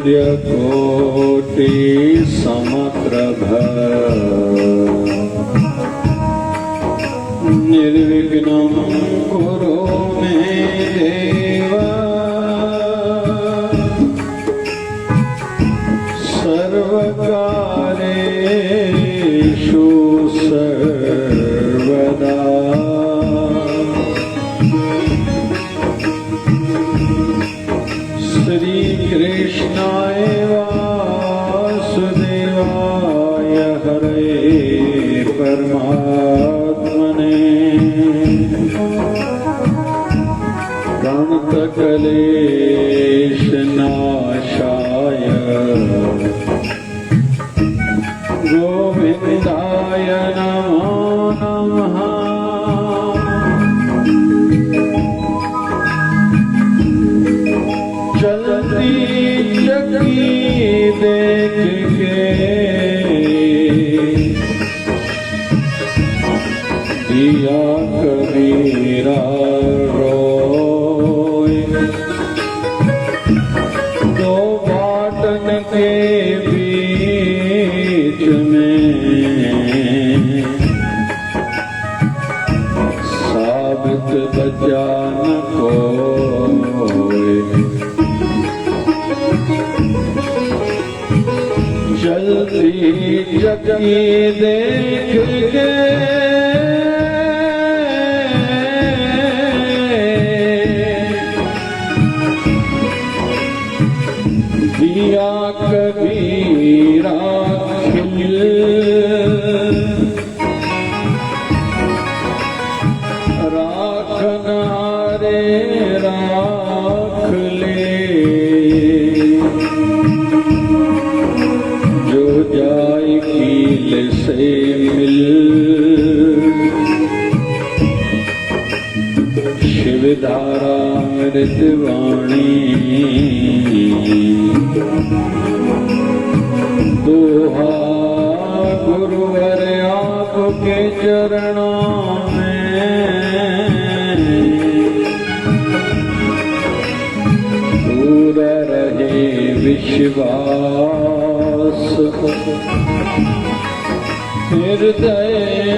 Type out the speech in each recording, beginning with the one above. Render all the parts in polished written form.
सूर्यकोटि समप्रभ निर्विघ्नं कुरु मे देव सर्वकार्येषु सर्वदा श्री कृष्णाय वासुदेवाय हरे परमात्मने प्रणतक्लेशनाशाय गोविन्दाय नमो नमः। चलती चक्की देख के दिया कबीरा रोए, दो बाटन के बीच में साबित बचा न कोई। चलती चक्की देख के दिया कबीरा खिल, राखना रे राख ले, जो जाय कील से मिल। शिवधारा मृतवाणी दोहा गुरुवर आपके चरणों में, दूर रहे विश्वास हृदय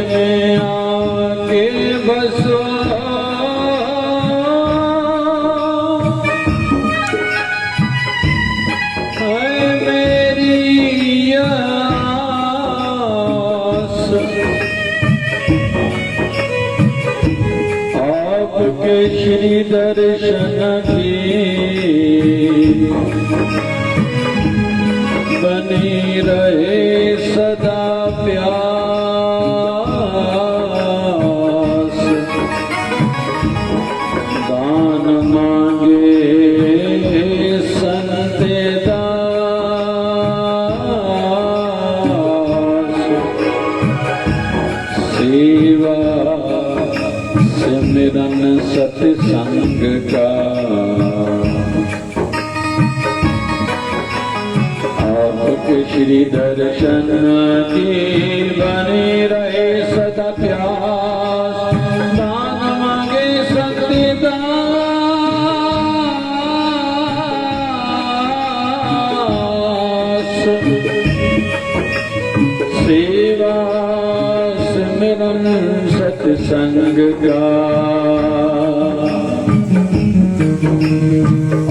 में आके बसो। आपके श्री दर्शन की बनी रहे सदा प्यास, दान मांगे संत दास, सेवा सिमरन सत्संग का आपके श्री दर्शन की बने रहे सदा प्यास, दान मांगे सत्य दास, सेवा सिमरन सत्संग का।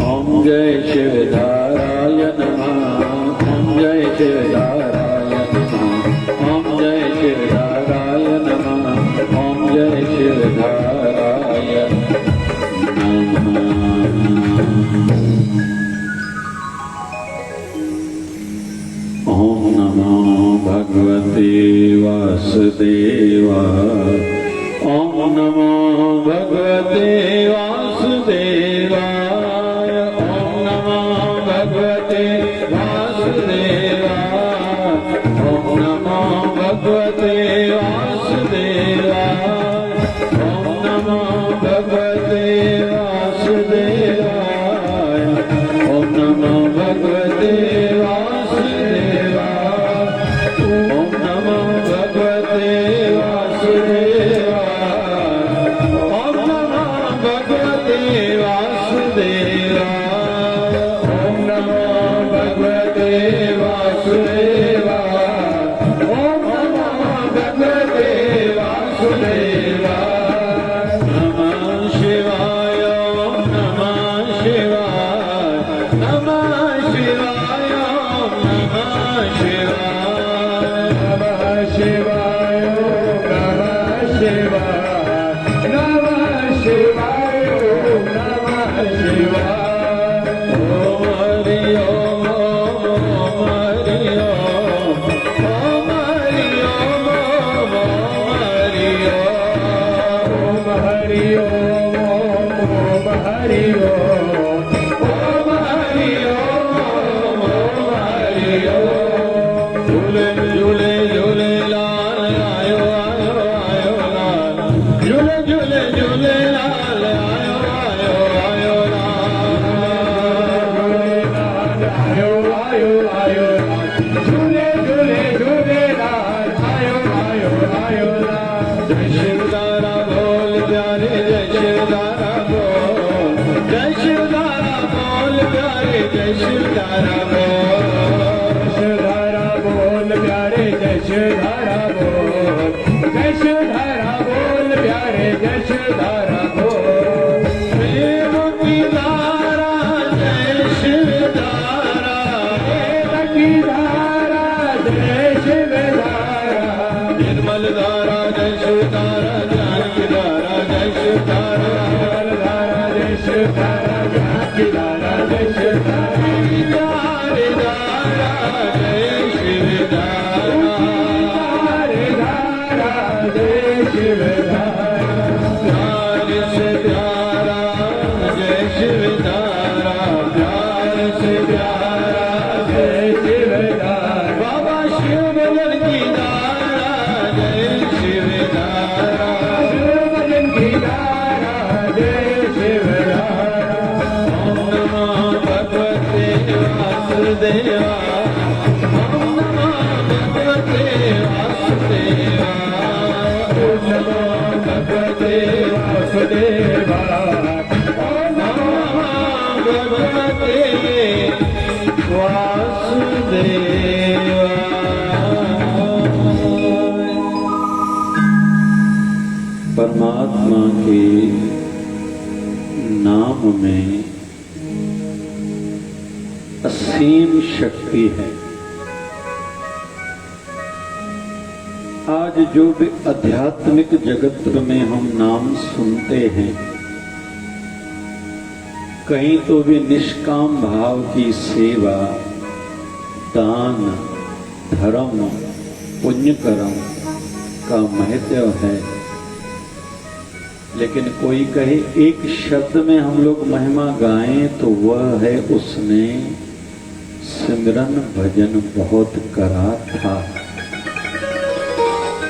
ओम जय शिवधाराय नमः, ओम जय शिवधाराय नमः, ओम जय शिवधाराय नमः, ओम जय शिवधाराय नमः। ओम नमो भगवते वासुदेवाय, ओम नमो भगवते वासुदेवाय, ओम नमो भगवते वासुदेवाय, ओम नमो भगवते वासुदेवाय, ओम नमो भगवते वासुदेवाय, ओम नमो भगवते वासुदेवाय, ओम नमो भगवते हरि ओम ओम हरि ओम हरि ओम। झूले झूले झूले लाल आयो आयो आयो लाल, झूले झूले झूले लाल आयो आयो आयो लाल, आयो आयो आयो झूले झूले झूले लाल आयो आयो आयो लाल। जय शिवदारा बोल प्यारे जय शिवदारा बोल, जय शिवदारा बोल प्यारे जय शिवदारा बोल, शिवधारा बोल प्यारे जय शिवधारा बोल, जय शिवधारा बोल प्यारे जय शिवधारा बोल। प्रेम की धारा जय शिवधारा, प्रेम की धारा जय शिवधारा, निर्मल धारा जय शिवधारा, ज्ञान की धारा जय शिवधारा, निर्मल धारा जय शिवधारा, ज्ञान की धारा जय शिवधारा, धारे धारा जय शिवधारा, धारे धारा जय शिवधारा, प्यार से प्यारा जय शिवधारा, प्यार से प्यारा जय शिवधारा, बाबा शिव भजन की धारा जय शिवधारा, शिव भजन की धारा जय शिवधारा। ओम नमः भगवते वासुदेवा, ओम नमः भगवते वासुदेवा, ओम नमः भगवते वासुदेवा, ओम नमः भगवते वासुदेवा। परमात्मा के नाम में असीम शक्ति है। आज जो भी आध्यात्मिक जगत में हम नाम सुनते हैं, कहीं तो भी निष्काम भाव की सेवा, दान, धर्म, पुण्य कर्म का महत्व है, लेकिन कोई कहे एक शब्द में हम लोग महिमा गाएं तो वह है उसने सिमरन भजन बहुत करा था।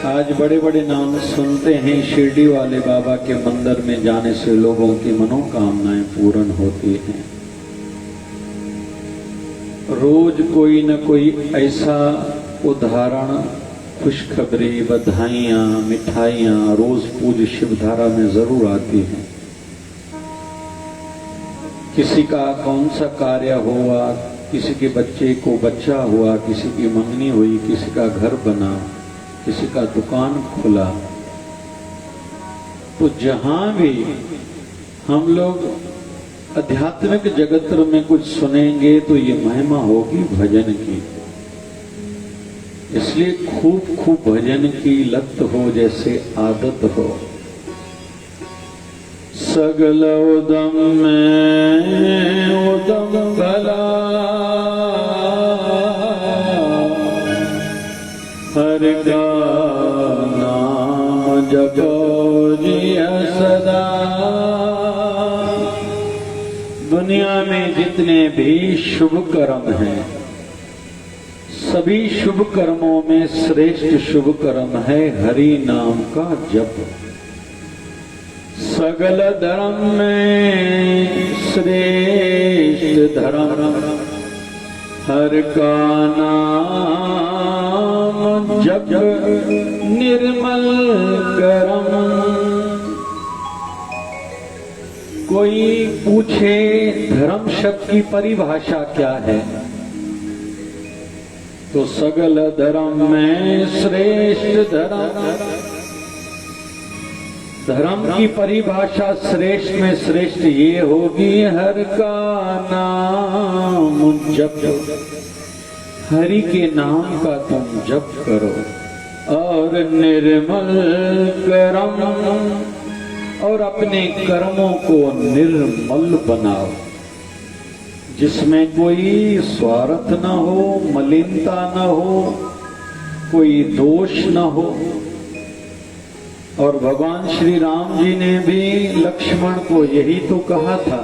आज बड़े बड़े नाम सुनते हैं, शिरडी वाले बाबा के मंदिर में जाने से लोगों की मनोकामनाएं पूर्ण होती हैं। रोज कोई न कोई ऐसा उदाहरण, खुशखबरी, बधाइयाँ, मिठाइयाँ रोज पूज्य शिवधारा में जरूर आती हैं। किसी का कौन सा कार्य हुआ, किसी के बच्चे को बच्चा हुआ, किसी की मंगनी हुई, किसी का घर बना, किसी का दुकान खुला, तो जहां भी हम लोग आध्यात्मिक जगत में कुछ सुनेंगे तो ये महिमा होगी भजन की। इसलिए खूब खूब भजन की लत हो, जैसे आदत हो। सगल उदम में उदम भला, हर का नाम जपो जिया सदा। दुनिया में जितने भी शुभ कर्म हैं, सभी शुभ कर्मों में श्रेष्ठ शुभ कर्म है हरि नाम का जप। सगल धर्म में श्रेष्ठ धर्म हर का नाम जप, निर्मल करम। कोई पूछे धर्म शब्द की परिभाषा क्या है, तो सगल धर्म में श्रेष्ठ धर्म। धर्म की परिभाषा श्रेष्ठ में श्रेष्ठ ये होगी, हर का नाम जप। हरि के नाम का तुम जप करो, और निर्मल कर्म, और अपने कर्मों को निर्मल बनाओ, जिसमें कोई स्वार्थ न हो, मलिनता न हो, कोई दोष न हो। और भगवान श्री राम जी ने भी लक्ष्मण को यही तो कहा था,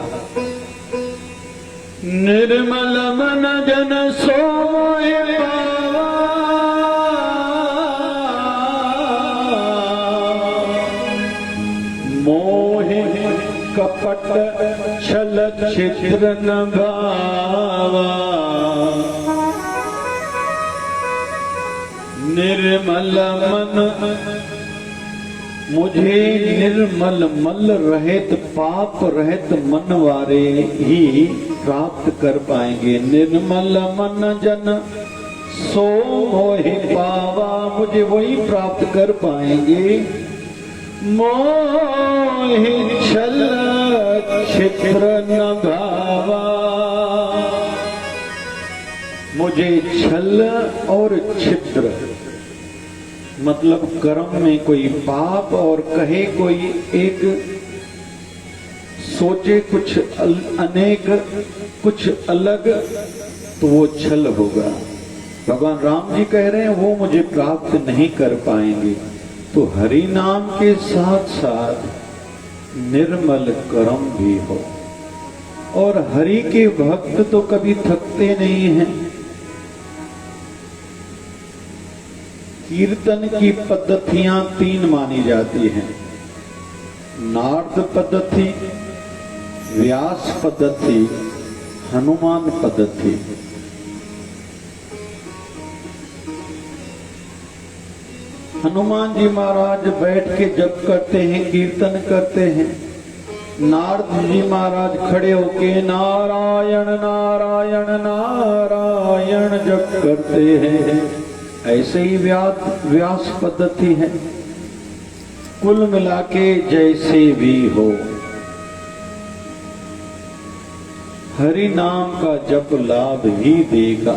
निर्मल मन जन सोए पावा, मोहि कपट छल छिद्र न भावा, निर्मल मन, मुझे निर्मल मल रहित पाप रहित मन वाले ही प्राप्त कर पाएंगे। निर्मल मन जन सो मोहि पावा, मुझे वही प्राप्त कर पाएंगे। मोहि छल छिद्र न भावा, मुझे छल और छिद्र मतलब कर्म में कोई पाप और कहे कोई एक, सोचे कुछ अनेक कुछ अलग, तो वो छल होगा। भगवान राम जी कह रहे हैं वो मुझे प्राप्त नहीं कर पाएंगे। तो हरि नाम के साथ साथ निर्मल कर्म भी हो, और हरि के भक्त तो कभी थकते नहीं हैं। कीर्तन की पद्धतियां 3 मानी जाती हैं, नारद पद्धति, व्यास पद्धति, हनुमान पद्धति। हनुमान जी महाराज बैठ के जप करते हैं, कीर्तन करते हैं। नारद जी महाराज खड़े होके नारायण नारायण नारायण जप करते हैं। ऐसे ही व्यास पद्धति है। कुल मिला के जैसे भी हो, हरि नाम का जप लाभ ही देगा।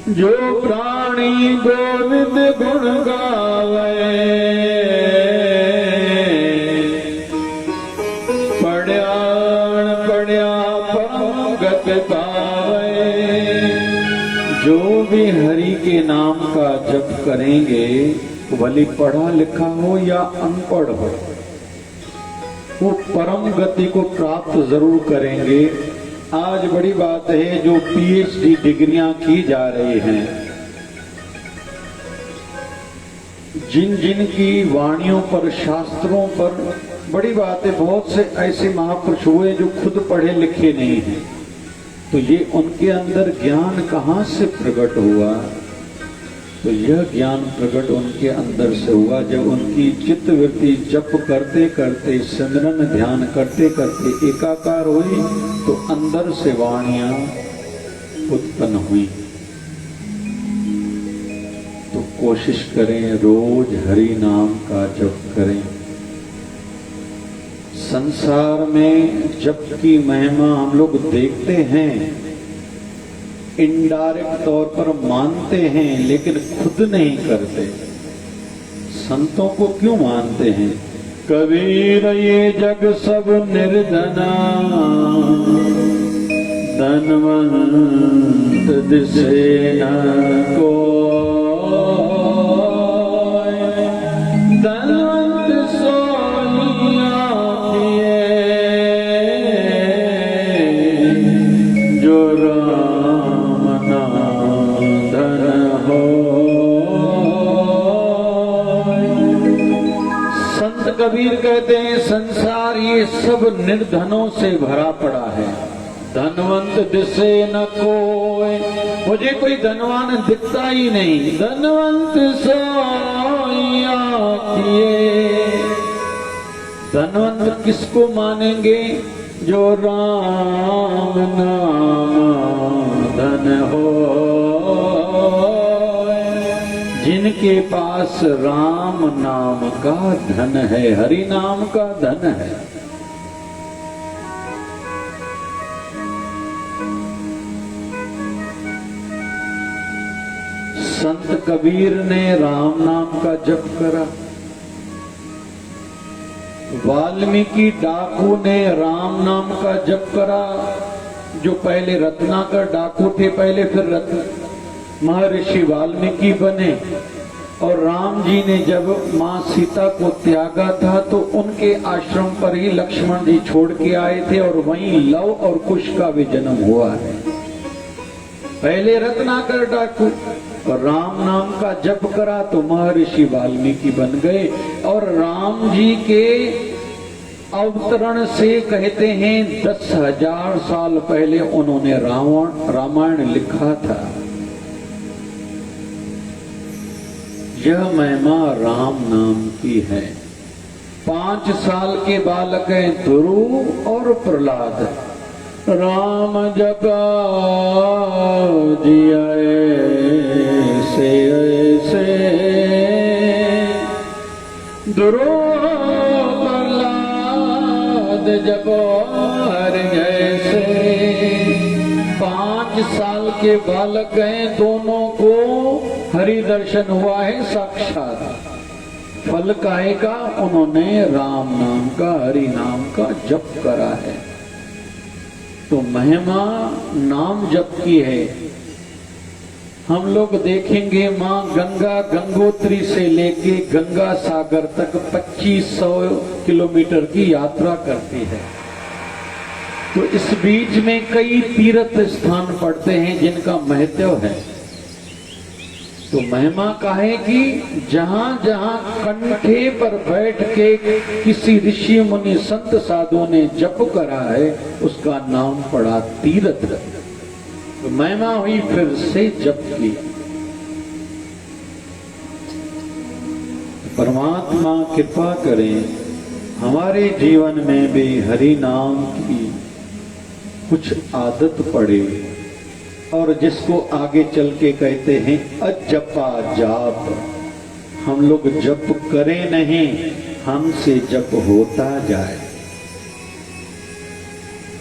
जो प्राणी गोविंद गुण गावे, पढ़्याण पढ़्या परम गत पावे। जो भी हरि के नाम का जप करेंगे, भले पढ़ा लिखा हो या अनपढ़ हो, वो परम गति को प्राप्त जरूर करेंगे। आज बड़ी बात है जो पीएचडी डिग्रियां की जा रही हैं, जिन जिन की वाणियों पर, शास्त्रों पर बड़ी बात है। बहुत से ऐसे महापुरुष हुए जो खुद पढ़े लिखे नहीं हैं, तो ये उनके अंदर ज्ञान कहाँ से प्रकट हुआ? तो यह ज्ञान प्रकट उनके अंदर से हुआ जब उनकी चित्तवृत्ति जप करते करते, सिमरन ध्यान करते करते एकाकार हुई, तो अंदर से वाणियां उत्पन्न हुई। तो कोशिश करें रोज हरि नाम का जप करें। संसार में जप की महिमा हम लोग देखते हैं, इनडायरेक्ट तौर पर मानते हैं, लेकिन खुद नहीं करते। संतों को क्यों मानते हैं? कबीर ये जग सब निर्धना, धनवंत दिसे न को, धनवंत सोनिया किए, जो राम नाम धन हो। संत कबीर कहते हैं संसार ये सब निर्धनों से भरा पड़ा है, धनवंत दिसे न कोई, मुझे कोई धनवान दिखता ही नहीं। धनवंत सोया किए, धनवंत किसको मानेंगे? जो राम नाम धन हो, जिनके पास राम नाम का धन है, हरि नाम का धन है। संत कबीर ने राम नाम का जप करा, वाल्मीकि डाकू ने राम नाम का जप करा। जो पहले रत्नाकर डाकू थे पहले, फिर महर्षि वाल्मीकि बने। और राम जी ने जब माँ सीता को त्यागा था तो उनके आश्रम पर ही लक्ष्मण जी छोड़ के आए थे और वहीं लव और कुश का भी जन्म हुआ है। पहले रत्नाकर डाकू और राम नाम का जप करा तो महर्षि वाल्मीकि बन गए। और राम जी के अवतरण से कहते हैं 10,000 साल पहले उन्होंने रामायण लिखा था। यह महिमा राम नाम की है। 5 साल के बालक हैं ध्रुव और प्रहलाद। राम जपा जिया ऐसे ऐसे, ध्रुव प्रहलाद जपो हर जैसे। 5 साल के बालक हैं, दोनों को हरि दर्शन हुआ है साक्षात। फल काहे का? उन्होंने राम नाम का, हरि नाम का जप करा है। तो महिमा नाम जप की है। हम लोग देखेंगे माँ गंगा गंगोत्री से लेके गंगा सागर तक 2500 किलोमीटर की यात्रा करती है। तो इस बीच में कई तीर्थ स्थान पड़ते हैं जिनका महत्व है। तो महिमा काहे कि जहां जहां कंठे पर बैठ के किसी ऋषि मुनि संत साधु ने जप करा है उसका नाम पड़ा तीर्थ। तो महिमा हुई फिर से जप की। परमात्मा कृपा करें हमारे जीवन में भी हरि नाम की कुछ आदत पड़े और जिसको आगे चल के कहते हैं अजपा जाप। हम लोग जप करें नहीं, हमसे जप होता जाए।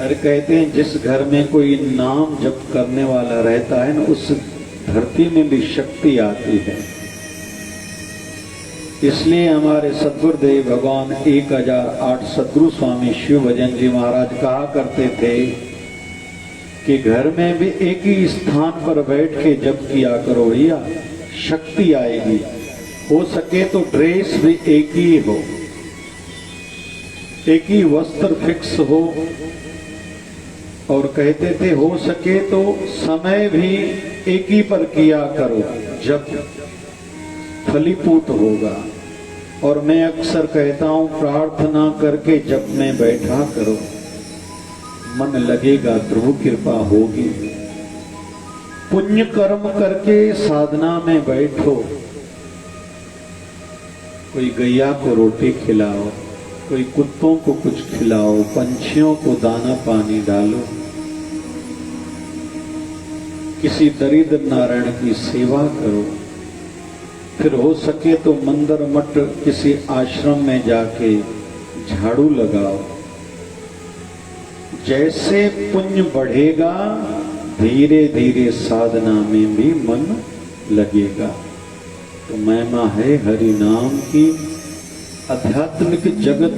अरे कहते हैं जिस घर में कोई नाम जप करने वाला रहता है ना, उस धरती में भी शक्ति आती है। इसलिए हमारे सद्गुरुदेव भगवान 1008 सद्गुरु स्वामी शिव भजन जी महाराज कहा करते थे कि घर में भी एक ही स्थान पर बैठ के जप किया करो भैया, शक्ति आएगी। हो सके तो ड्रेस भी एक ही हो, एक ही वस्त्र फिक्स हो। और कहते थे हो सके तो समय भी एक ही पर किया करो, जब फलीभूत होगा। और मैं अक्सर कहता हूं प्रार्थना करके जप में बैठा करो, मन लगेगा, ध्रुव कृपा होगी। पुण्य कर्म करके साधना में बैठो, कोई गैया को रोटी खिलाओ, कोई कुत्तों को कुछ खिलाओ, पंछियों को दाना पानी डालो, किसी दरिद्र नारायण की सेवा करो। फिर हो सके तो मंदिर मठ किसी आश्रम में जाके झाड़ू लगाओ। जैसे पुण्य बढ़ेगा धीरे धीरे साधना में भी मन लगेगा। तो महिमा है हरि नाम की। आध्यात्मिक जगत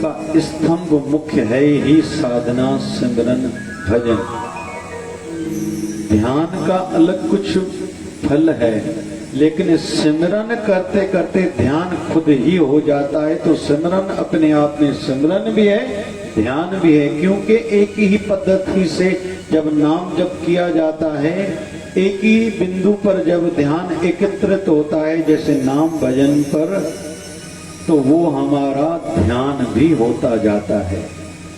का स्तंभ मुख्य है ही साधना, सिमरन, भजन। ध्यान का अलग कुछ फल है, लेकिन सिमरन करते करते ध्यान खुद ही हो जाता है। तो सिमरन अपने आप में सिमरन भी है, ध्यान भी है, क्योंकि एक ही पद्धति से जब नाम जप किया जाता है, एक ही बिंदु पर जब ध्यान एकत्रित होता है जैसे नाम भजन पर, तो वो हमारा ध्यान भी होता जाता है।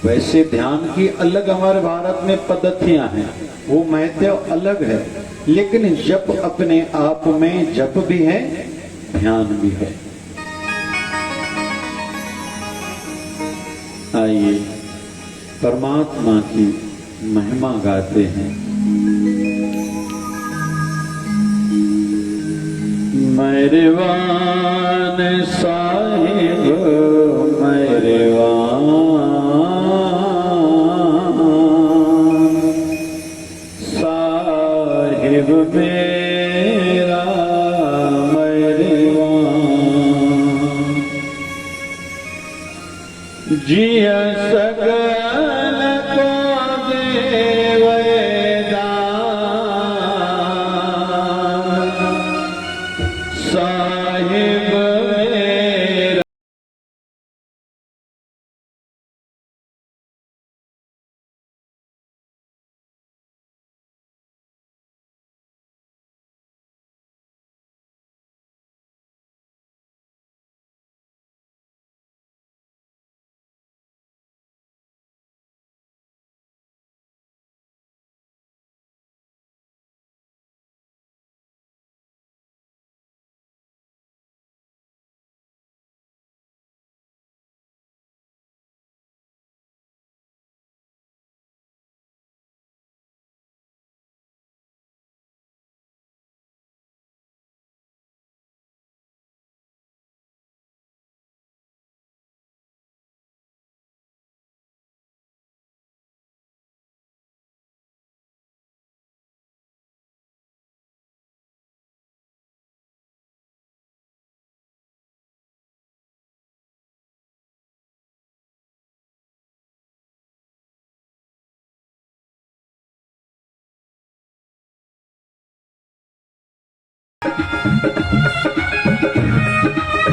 वैसे ध्यान की अलग हमारे भारत में पद्धतियां हैं, वो महत्व अलग है, लेकिन जप अपने आप में जप भी है, ध्यान भी है। आइए परमात्मा की महिमा गाते हैं। मेहरबान साहिब मेहरबान, साहिब मेरा मेहरबान, जिया सकल को देवदान,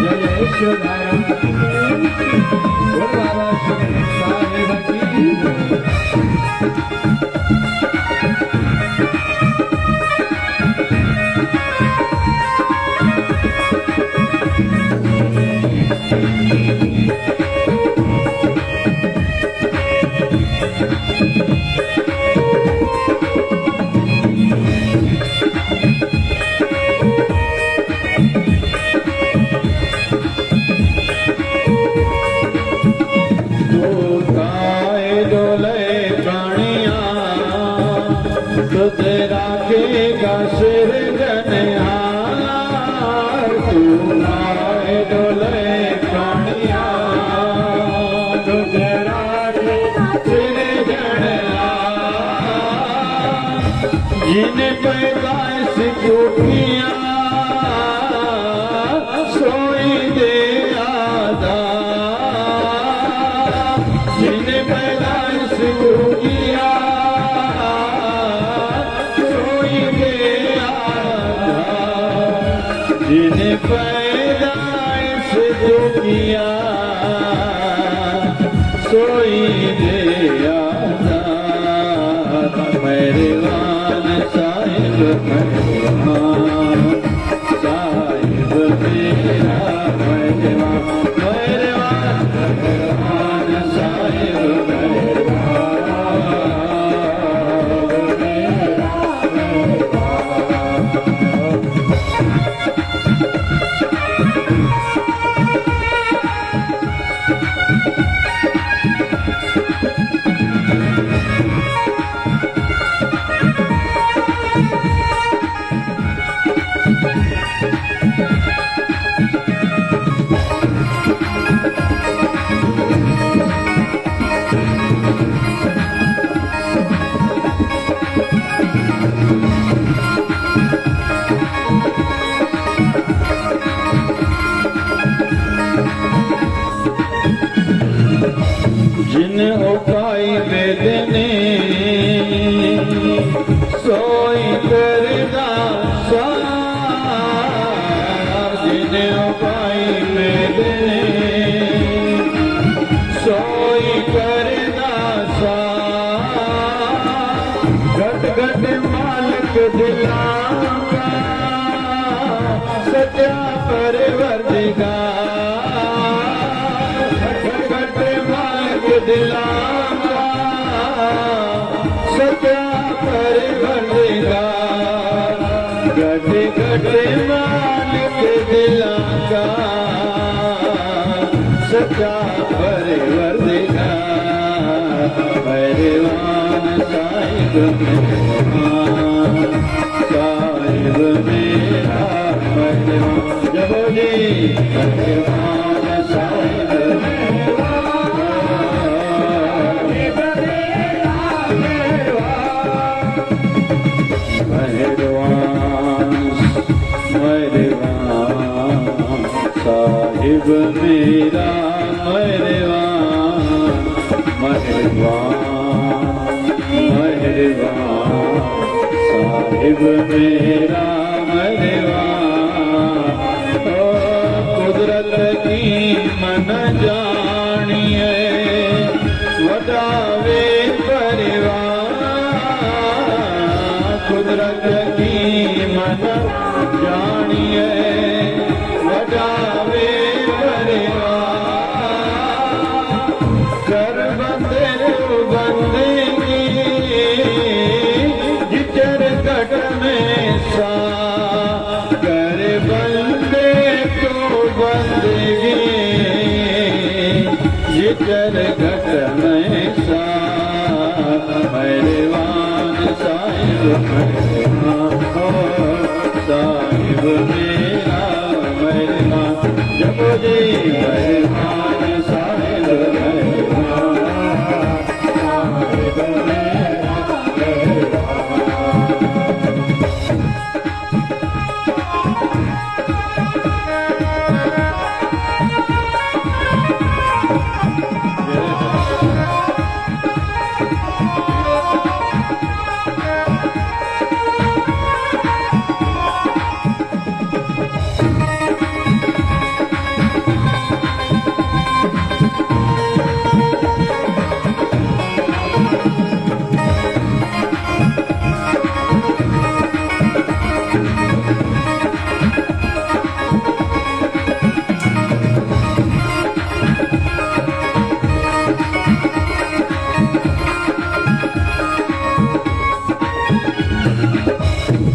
जय जय शिवधारम बोल बाबा शिव साहेब की। जिन्हें पैदाइश जो किया सोई दे आदा, जिन्हें पैदाइश जो किया सोई दे आदा, जिन्हें पैदाइश जो किया सोई दे आदा। मेरे साहिब मेहरबान साहिब मेरा मेहरबान मेहरबान मेहरबान साहिब मेहरबान। जिन उपाय वेदने सोई करदा सार, जिन उपाय वेदने सोई करदा सार, घट घट मालिक दिलां का सच्चा परवरदिगार, दिलांगा सच्चा परवरदिगार, गटे गटे मालिक दिलांगा सच्चा परवरदिगार। मेहरबान साहिब मेहरबान साहिब मेरा मेहरबान। जबो जी मेहरबान साहिब साहिब मेरा मेहरबान मेहरबान मेहरबान साहिब मेरा मेहरबान। ओ कुदरत की मन जानिए वडावे परिवार, कुदरत की मन जानिए वडावे कर बंदे बंदगी जिचर कट में सा, कर बंदे तो बंदगी जिचर कट में सा। मेहरबान साहिब मेहरबान साहिब मेरा मेहरबान। जबो जी मेहरबान साहिब मेहरबान साहिब मेरा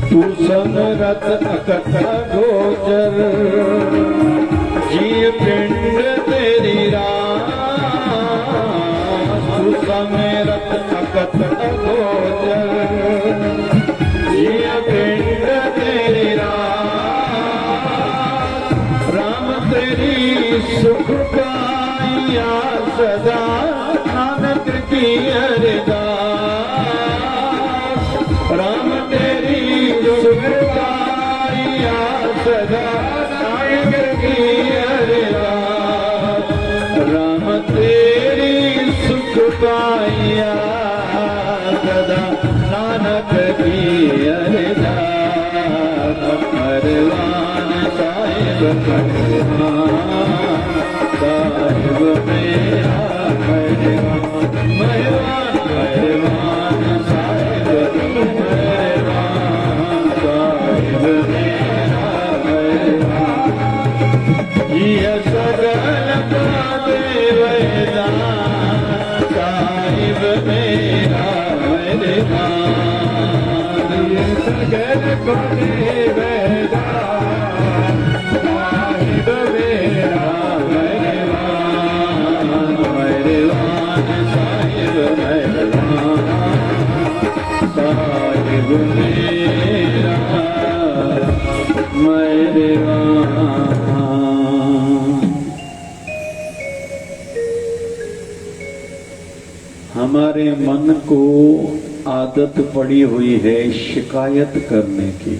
तू समरत अकथ गोचर, जिय पिंड तेरी रास। तू समरत अकथ गोचर, जिय पिंड तेरी रास। राम तेरी सुख पाइया सदा, नानक की अरदास। राम तेरी सुख पाइया सदा, नानक की अरदास। राम तेरी सुख पाइया सदा, नानक की अरदास। परवान साहिब परवान साहिब मेरा परवान, मेहरबान परवान साहिब परवान साहिब मेरा परवान। ये सगल का देवदान साहिब मेरा परवान। ये सगल को देवदान साहिब मेरा परवान, परवान साहिब परवान साहिब मेरा परवान। हमारे मन को आदत पड़ी हुई है शिकायत करने की,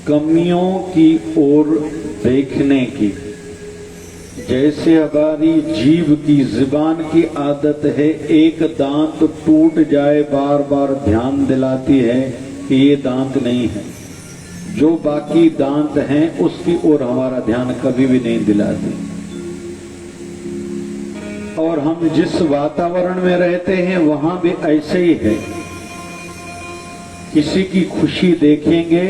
कमियों की ओर देखने की। जैसे हमारी जीभ की जुबान की आदत है, एक दांत टूट जाए बार बार ध्यान दिलाती है कि ये दांत नहीं है, जो बाकी दांत हैं उसकी ओर हमारा ध्यान कभी भी नहीं दिलाती। और हम जिस वातावरण में रहते हैं वहां भी ऐसे ही है। किसी की खुशी देखेंगे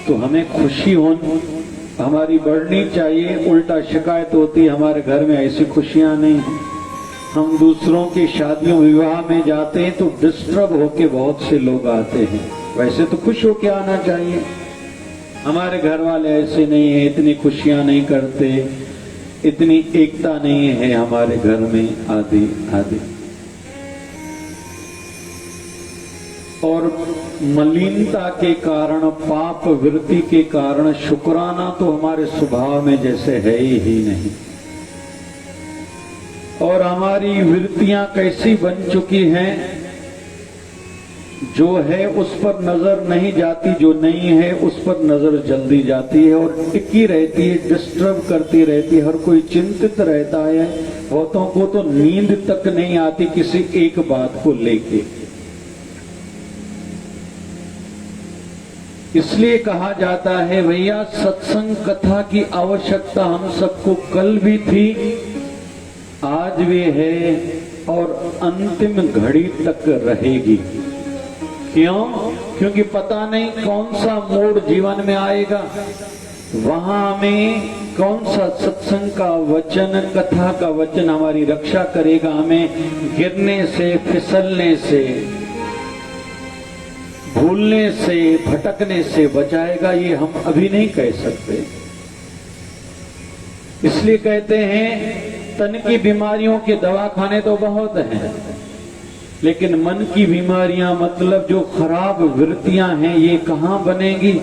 तो हमें खुशी हमारी बढ़नी चाहिए, उल्टा शिकायत होती है हमारे घर में ऐसी खुशियां नहीं हैं। हम दूसरों की शादियों विवाह में जाते हैं तो डिस्टर्ब होके बहुत से लोग आते हैं, वैसे तो खुश होके आना चाहिए। हमारे घर वाले ऐसे नहीं है, इतनी खुशियां नहीं करते, इतनी एकता नहीं है हमारे घर में, आदि आदि। और मलिनता के कारण, पाप वृत्ति के कारण शुक्राना तो हमारे स्वभाव में जैसे है ही नहीं। और हमारी वृत्तियां कैसी बन चुकी हैं, जो है उस पर नजर नहीं जाती, जो नहीं है उस पर नजर जल्दी जाती है और टिकी रहती है, डिस्टर्ब करती रहती है। हर कोई चिंतित रहता है, बहुतों को तो नींद तक नहीं आती किसी एक बात को लेके। इसलिए कहा जाता है भैया, सत्संग कथा की आवश्यकता हम सबको कल भी थी, आज भी है और अंतिम घड़ी तक रहेगी। क्यों? क्योंकि पता नहीं कौन सा मोड़ जीवन में आएगा, वहां हमें कौन सा सत्संग का वचन, कथा का वचन हमारी रक्षा करेगा, हमें गिरने से, फिसलने से, भूलने से, भटकने से बचाएगा, ये हम अभी नहीं कह सकते। इसलिए कहते हैं तन की बीमारियों के दवाखाने तो बहुत हैं, लेकिन मन की बीमारियां, मतलब जो खराब वृत्तियां हैं, ये कहां बनेगी?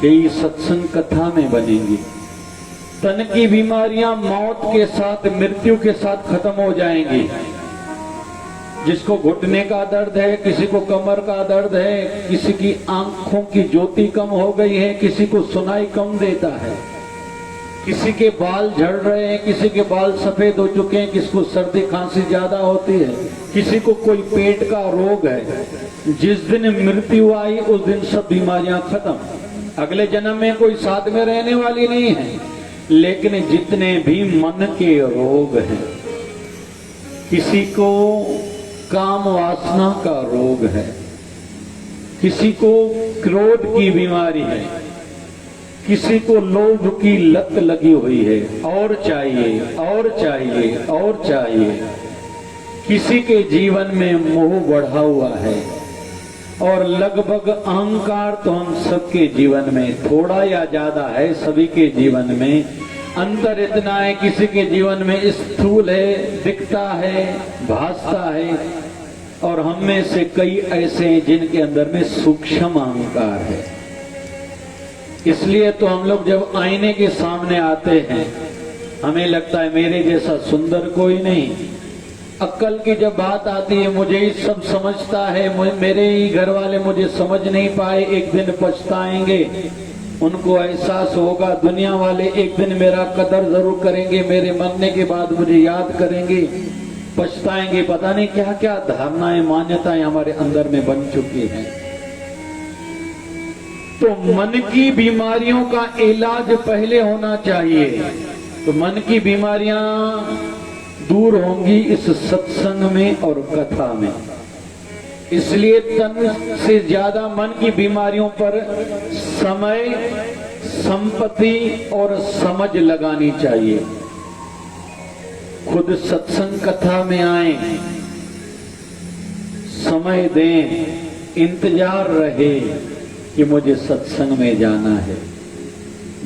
यही सत्संग कथा में बनेगी। तन की बीमारियां मौत के साथ, मृत्यु के साथ खत्म हो जाएंगी। जिसको घुटने का दर्द है, किसी को कमर का दर्द है, किसी की आंखों की ज्योति कम हो गई है, किसी को सुनाई कम देता है, किसी के बाल झड़ रहे हैं, किसी के बाल सफेद हो चुके हैं, किसी को सर्दी खांसी ज्यादा होती है, किसी को कोई पेट का रोग है। जिस दिन मृत्यु आई उस दिन सब बीमारियां खत्म। अगले जन्म में कोई साथ में रहने वाली नहीं है। लेकिन जितने भी मन के रोग हैं, किसी को काम वासना का रोग है, किसी को क्रोध की बीमारी है, किसी को लोभ की लत लगी हुई है, और चाहिए और चाहिए और चाहिए। किसी के जीवन में मोह बढ़ा हुआ है, और लगभग अहंकार तो हम सबके जीवन में थोड़ा या ज्यादा है, सभी के जीवन में। अंतर इतना है, किसी के जीवन में स्थूल है, दिखता है, भासता है, और हम में से कई ऐसे हैं जिनके अंदर में सूक्ष्म अहंकार है। इसलिए तो हम लोग जब आईने के सामने आते हैं, हमें लगता है मेरे जैसा सुंदर कोई नहीं। अक्ल की जब बात आती है, मुझे ही सब समझता है, मेरे ही घर वाले मुझे समझ नहीं पाए, एक दिन पछताएंगे, उनको एहसास होगा, दुनिया वाले एक दिन मेरा कदर जरूर करेंगे, मेरे मरने के बाद मुझे याद करेंगे, पछताएंगे। पता नहीं क्या क्या धारणाएं, मान्यताएं हमारे अंदर में बन चुकी हैं। तो मन की बीमारियों का इलाज पहले होना चाहिए। तो मन की बीमारियां दूर होंगी इस सत्संग में और कथा में। इसलिए तन से ज्यादा मन की बीमारियों पर समय, संपत्ति और समझ लगानी चाहिए। खुद सत्संग कथा में आए, समय दें, इंतजार रहे कि मुझे सत्संग में जाना है।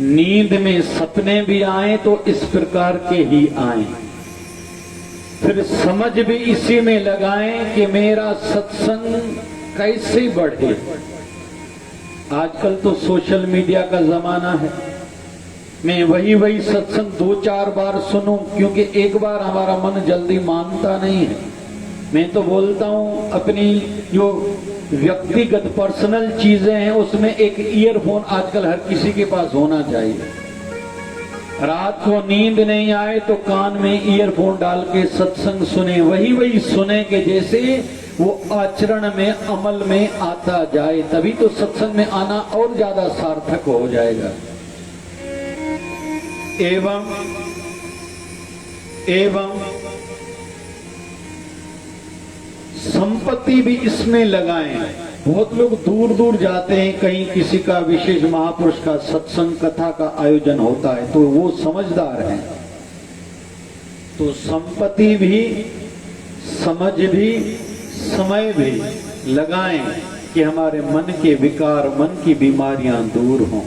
नींद में सपने भी आए तो इस प्रकार के ही आए। फिर समझ भी इसी में लगाएं कि मेरा सत्संग कैसे बढ़े। आजकल तो सोशल मीडिया का जमाना है, मैं वही सत्संग 2-4 बार सुनूं, क्योंकि एक बार हमारा मन जल्दी मानता नहीं है। मैं तो बोलता हूं अपनी जो व्यक्तिगत पर्सनल चीजें हैं उसमें एक ईयरफोन आजकल हर किसी के पास होना चाहिए। रात को नींद नहीं आए तो कान में ईयरफोन डाल के सत्संग सुने, वही सुने के जैसे वो आचरण में, अमल में आता जाए, तभी तो सत्संग में आना और ज्यादा सार्थक हो जाएगा। एवं संपत्ति भी इसमें लगाएं। बहुत लोग दूर दूर जाते हैं, कहीं किसी का विशेष महापुरुष का सत्संग कथा का आयोजन होता है तो वो समझदार हैं, तो संपत्ति भी, समझ भी, समय भी लगाएं कि हमारे मन के विकार, मन की बीमारियां दूर हों।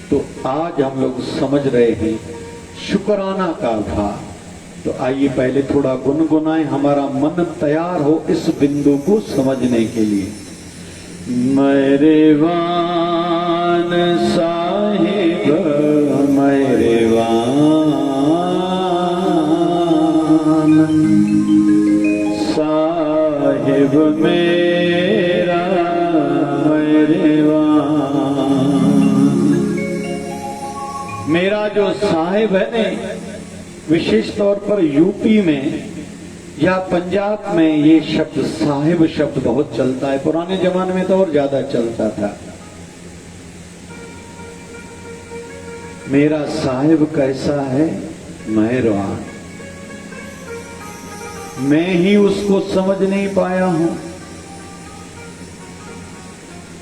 तो आज हम लोग समझ रहे हैं शुक्राना का भाव। तो आइए पहले थोड़ा गुनगुनाएं, हमारा मन तैयार हो इस बिंदु को समझने के लिए। मेरे वान साहिब, मेरे वान साहिब मेरा, मेरे वान। मेरा जो साहिब है ना, विशेष तौर पर यूपी में या पंजाब में ये शब्द साहिब शब्द बहुत चलता है। पुराने जमाने में तो और ज्यादा चलता था। मेरा साहिब कैसा है? मेहरबान। मैं ही उसको समझ नहीं पाया हूं।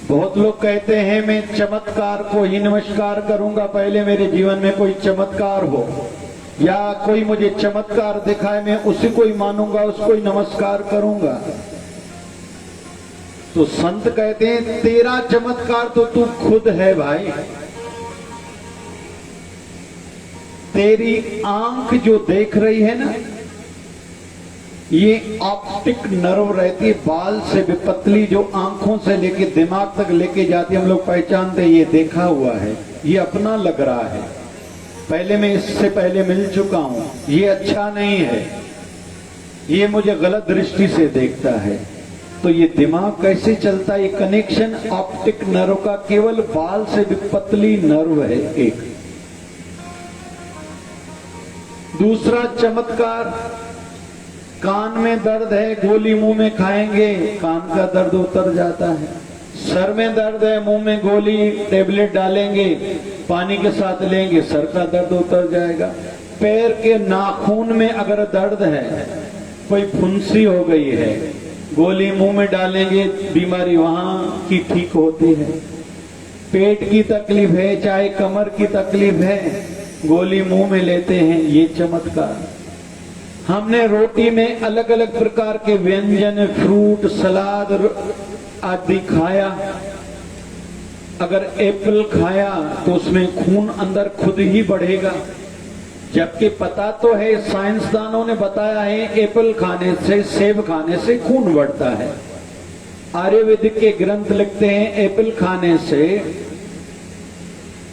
बहुत लोग कहते हैं मैं चमत्कार को ही नमस्कार करूंगा, पहले मेरे जीवन में कोई चमत्कार हो या कोई मुझे चमत्कार दिखाए, मैं उसी को ही मानूंगा, उसको ही नमस्कार करूंगा। तो संत कहते हैं तेरा चमत्कार तो तू खुद है भाई। तेरी आंख जो देख रही है ना, ये ऑप्टिक नर्व रहती है, बाल से भी पतली, जो आंखों से लेके दिमाग तक लेके जाती है। हम लोग पहचानते हैं ये देखा हुआ है, ये अपना लग रहा है, पहले मैं इससे पहले मिल चुका हूं, ये अच्छा नहीं है, ये मुझे गलत दृष्टि से देखता है। तो ये दिमाग कैसे चलता है? ये कनेक्शन ऑप्टिक नर्व का केवल बाल से भी पतली नर्व है एक। दूसरा चमत्कार, कान में दर्द है, गोली मुंह में खाएंगे, कान का दर्द उतर जाता है। सर में दर्द है, मुंह में गोली टेबलेट डालेंगे, पानी के साथ लेंगे, सर का दर्द उतर जाएगा। पैर के नाखून में अगर दर्द है कोई फुंसी हो गई है, गोली मुंह में डालेंगे, बीमारी वहां की ठीक होती है। पेट की तकलीफ है, चाहे कमर की तकलीफ है, गोली मुंह में लेते हैं। ये चमत्कार। हमने रोटी में अलग अलग प्रकार के व्यंजन, फ्रूट, सलाद आदि खाया। अगर एप्पल खाया तो उसमें खून अंदर खुद ही बढ़ेगा, जबकि पता तो है, साइंसदानों ने बताया है, एप्पल खाने से, सेब खाने से खून बढ़ता है। आयुर्वेदिक के ग्रंथ लिखते हैं एप्पल खाने से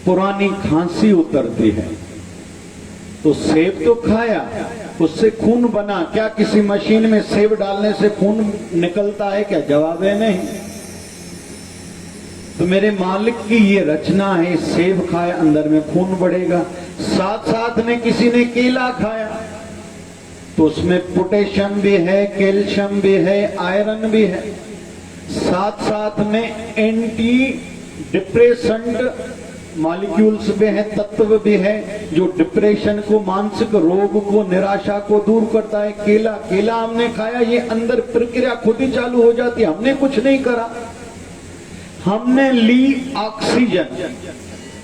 पुरानी खांसी उतरती है। तो सेब तो खाया, उससे खून बना। क्या किसी मशीन में सेब डालने से खून निकलता है क्या? जवाब है नहीं। तो मेरे मालिक की ये रचना है, सेब खाया अंदर में खून बढ़ेगा। साथ साथ में किसी ने केला खाया तो उसमें पोटेशियम भी है, कैल्शियम भी है, आयरन भी है। साथ साथ में एंटी डिप्रेसेंट मॉलिक्यूल्स भी हैं, तत्व भी है, जो डिप्रेशन को, मानसिक रोग को, निराशा को दूर करता है। केला हमने खाया, ये अंदर प्रक्रिया खुद ही चालू हो जाती है, हमने कुछ नहीं करा। हमने ली ऑक्सीजन,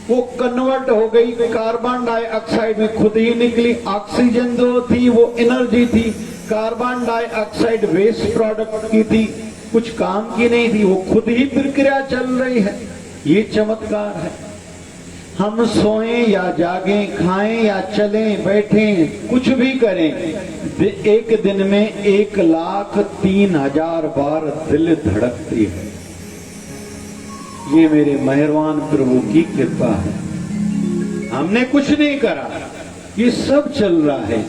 वो कन्वर्ट हो गई कार्बन डाइऑक्साइड में, खुद ही निकली। ऑक्सीजन जो थी वो एनर्जी थी, कार्बन डाइऑक्साइड वेस्ट प्रोडक्ट की थी, कुछ काम की नहीं थी, वो खुद ही प्रक्रिया चल रही है। ये चमत्कार है। हम सोएं या जागें, खाएं या चलें, बैठें, कुछ भी करें, एक दिन में 1,03,000 बार दिल धड़कती है। ये मेरे मेहरबान प्रभु की कृपा है। हमने कुछ नहीं करा, ये सब चल रहा है।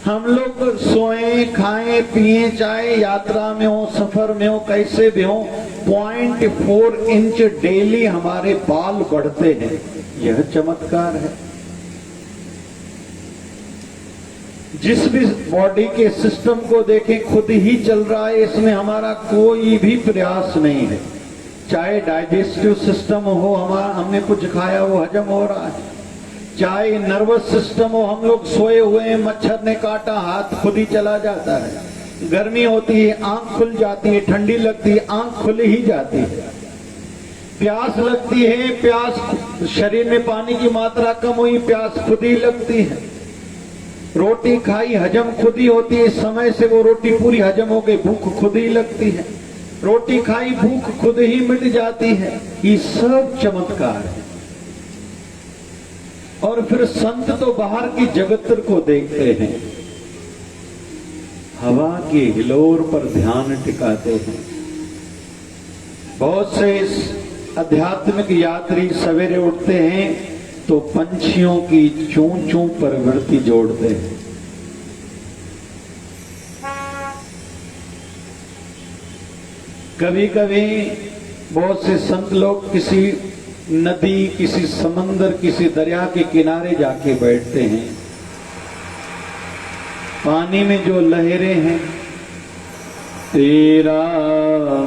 हम लोग सोएं, खाएं, पिएं, चाहे यात्रा में हो, सफर में हो, कैसे भी हो, 0.4 इंच डेली हमारे बाल बढ़ते हैं। यह चमत्कार है। जिस भी बॉडी के सिस्टम को देखें, खुद ही चल रहा है, इसमें हमारा कोई भी प्रयास नहीं है। चाहे डाइजेस्टिव सिस्टम हो, हमने कुछ खाया, वो हजम हो रहा है। चाहे नर्वस सिस्टम हो, हम लोग सोए हुए हैं, मच्छर ने काटा, हाथ खुद ही चला जाता है। गर्मी होती है, आंख खुल जाती है, ठंडी लगती है, आंख खुल ही जाती है। प्यास लगती है, प्यास, शरीर में पानी की मात्रा कम हुई, प्यास खुद ही लगती है। रोटी खाई, हजम खुद ही होती है, समय से वो रोटी पूरी हजम हो गई, भूख खुद ही लगती है। रोटी खाई, भूख खुद ही मिट जाती है। ये सब चमत्कार है। और फिर संत तो बाहर की जगत को देखते हैं, हवा के हिलोर पर ध्यान टिकाते हैं। बहुत से आध्यात्मिक यात्री सवेरे उठते हैं तो पंछियों की चूं चूं पर वृत्ति जोड़ते हैं। कभी कभी बहुत से संत लोग किसी नदी, किसी समंदर, किसी दरिया के किनारे जाके बैठते हैं। पानी में जो लहरें हैं, तेरा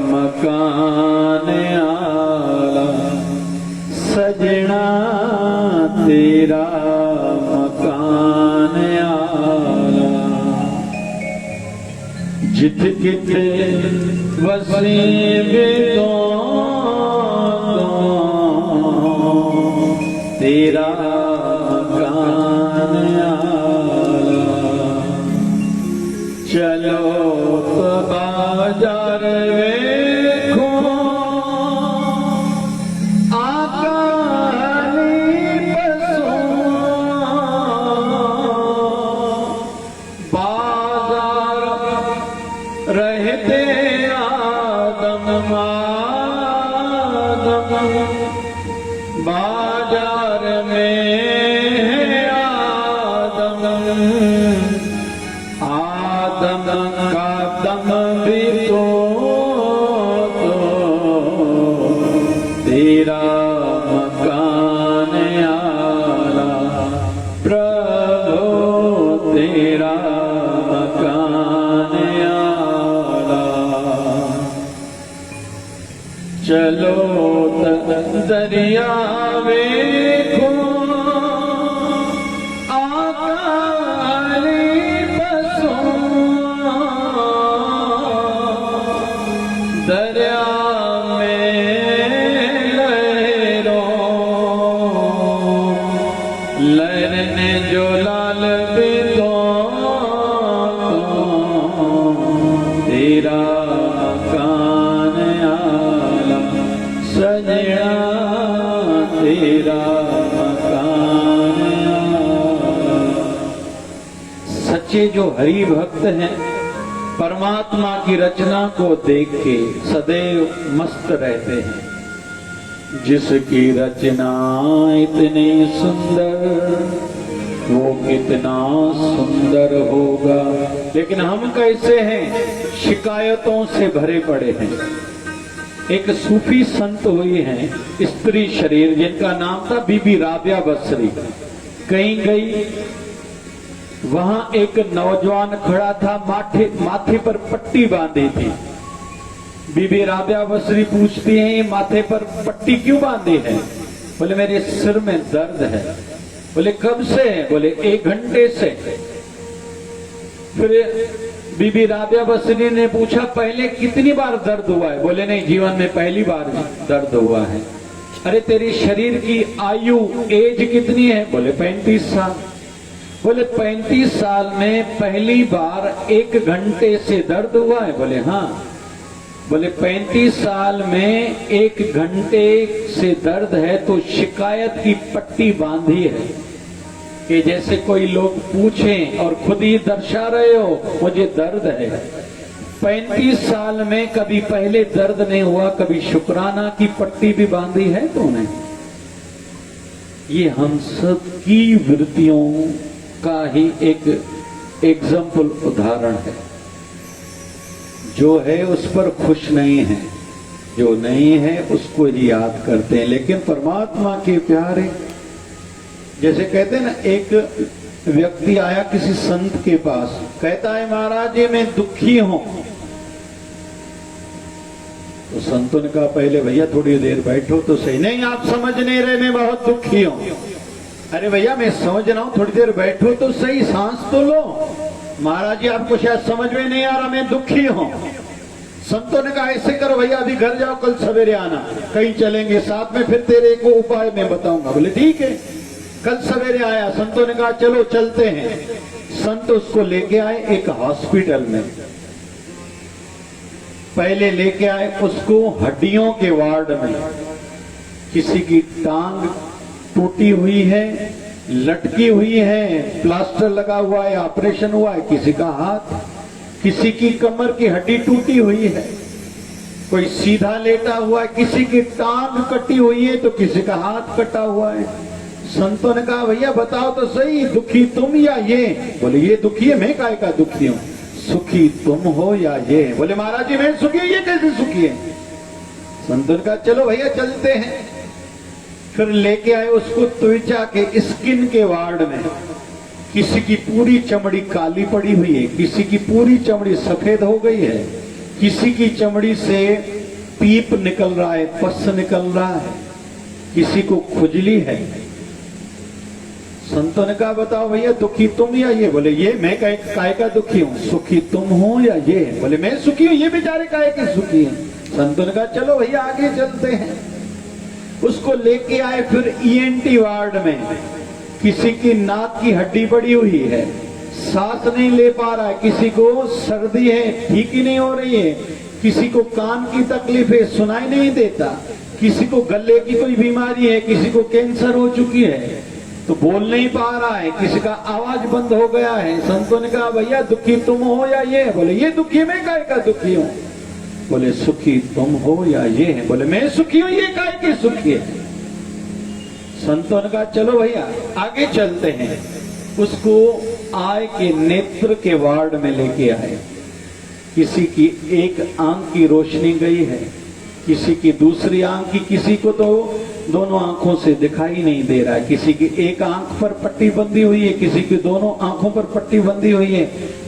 मकान आला सजना, तेरा मकान आला, जित कित वसी बेदो, तेरा मकान आला। चलो तो बाजार वेखो, आकाली बसो, बाजार रहते आदम आदम, बाजार में आदम का दम भी तो तेरा मकान आला, प्रभु तेरा मकान आला। चलो दरिया वेखो, आकाली बसो, जो हरि भक्त हैं परमात्मा की रचना को देख के सदैव मस्त रहते हैं। जिसकी रचना इतनी सुंदर वो कितना सुंदर होगा। लेकिन हम कैसे हैं, शिकायतों से भरे पड़े हैं। एक सूफी संत हुई हैं, स्त्री शरीर, जिनका नाम था बीबी राबिया बसरी। कहीं गई, वहां एक नौजवान खड़ा था, माथे पर पट्टी बांधी थी। बीबी राबिया बसरी पूछती हैं, माथे पर पट्टी क्यों बांधी है? बोले मेरे सिर में दर्द है। बोले कब से? बोले 1 घंटे से। फिर बीबी राबिया बसरी ने पूछा पहले कितनी बार दर्द हुआ है? बोले नहीं, जीवन में पहली बार दर्द हुआ है। अरे तेरी शरीर की आयु, एज कितनी है? बोले 35 साल। बोले 35 साल में पहली बार 1 घंटे से दर्द हुआ है? बोले हाँ। बोले 35 साल में 1 घंटे से दर्द है तो शिकायत की पट्टी बांधी है कि जैसे कोई लोग पूछें और खुद ही दर्शा रहे हो मुझे दर्द है। 35 साल में कभी पहले दर्द नहीं हुआ, कभी शुक्राना की पट्टी भी बांधी है तो नहीं। ये हम सब की वृत्तियों का ही एक एग्जाम्पल, उदाहरण है। जो है उस पर खुश नहीं है, जो नहीं है उसको याद करते हैं। लेकिन परमात्मा के प्यारे, जैसे कहते हैं ना, एक व्यक्ति आया किसी संत के पास, कहता है महाराज जी मैं दुखी हूं। तो संतों ने कहा पहले भैया थोड़ी देर बैठो तो सही। नहीं आप समझ नहीं रहे, मैं बहुत दुखी हूं। अरे भैया मैं समझ रहा हूं, थोड़ी देर बैठो तो सही, सांस तो लो। महाराज जी आपको शायद समझ में नहीं आ रहा, मैं दुखी हूं। संतों ने कहा ऐसे करो भैया अभी घर जाओ, कल सवेरे आना, कहीं चलेंगे साथ में, फिर तेरे को उपाय मैं बताऊंगा। बोले ठीक है। कल सवेरे आया, संतों ने कहा चलो चलते हैं। संत उसको लेके आए एक हॉस्पिटल में। पहले लेके आए उसको हड्डियों के वार्ड में। किसी की टांग टूटी हुई है, लटकी हुई है, प्लास्टर लगा हुआ है, ऑपरेशन हुआ है। किसी का हाथ, किसी की कमर की हड्डी टूटी हुई है, कोई सीधा लेटा हुआ है, किसी की टांग कटी हुई है तो किसी का हाथ कटा हुआ है। संतों ने कहा भैया बताओ तो सही, दुखी तुम या ये? बोले ये दुखी है, मैं काहे का दुखी हूं? सुखी तुम हो या ये? बोले महाराज जी मैं सुखी, ये कैसे सुखी है? संतों ने कहा चलो भैया चलते हैं। फिर लेके आए उसको त्वचा के, स्किन के वार्ड में। किसी की पूरी चमड़ी काली पड़ी हुई है, किसी की पूरी चमड़ी सफेद हो गई है, किसी की चमड़ी से पीप निकल रहा है, पस निकल रहा है, किसी को खुजली है। संतों ने कहा बताओ भैया दुखी तुम या ये? बोले ये मैं काय का दुखी हूं? सुखी तुम हो या ये? बोले मैं सुखी हूं, ये बेचारे काय के सुखी हैं? संतों ने कहा चलो भैया आगे चलते हैं। उसको लेके आए फिर ईएनटी वार्ड में। किसी की नाक की हड्डी पड़ी हुई है, सांस नहीं ले पा रहा है, किसी को सर्दी है ठीक ही नहीं हो रही है, किसी को कान की तकलीफ है सुनाई नहीं देता, किसी को गले की कोई बीमारी है, किसी को कैंसर हो चुकी है तो बोल नहीं पा रहा है, किसी का आवाज बंद हो गया है। संतों ने कहा भैया दुखी तुम हो या ये? बोले ये दुखी, मैं काय का दुखी हूं? बोले सुखी तुम हो या ये है? बोले मैं सुखी हूं, ये काय के सुखी है? संतों ने कहा चलो भैया आगे चलते हैं। उसको आय के नेत्र के वार्ड में लेके आए। किसी की एक आंख की रोशनी गई है, किसी की दूसरी आंख की, किसी को तो दोनों आंखों से दिखाई नहीं दे रहा है, किसी की एक आंख पर पट्टी बंधी हुई है, किसी की दोनों आंखों पर पट्टी बंधी हुई है।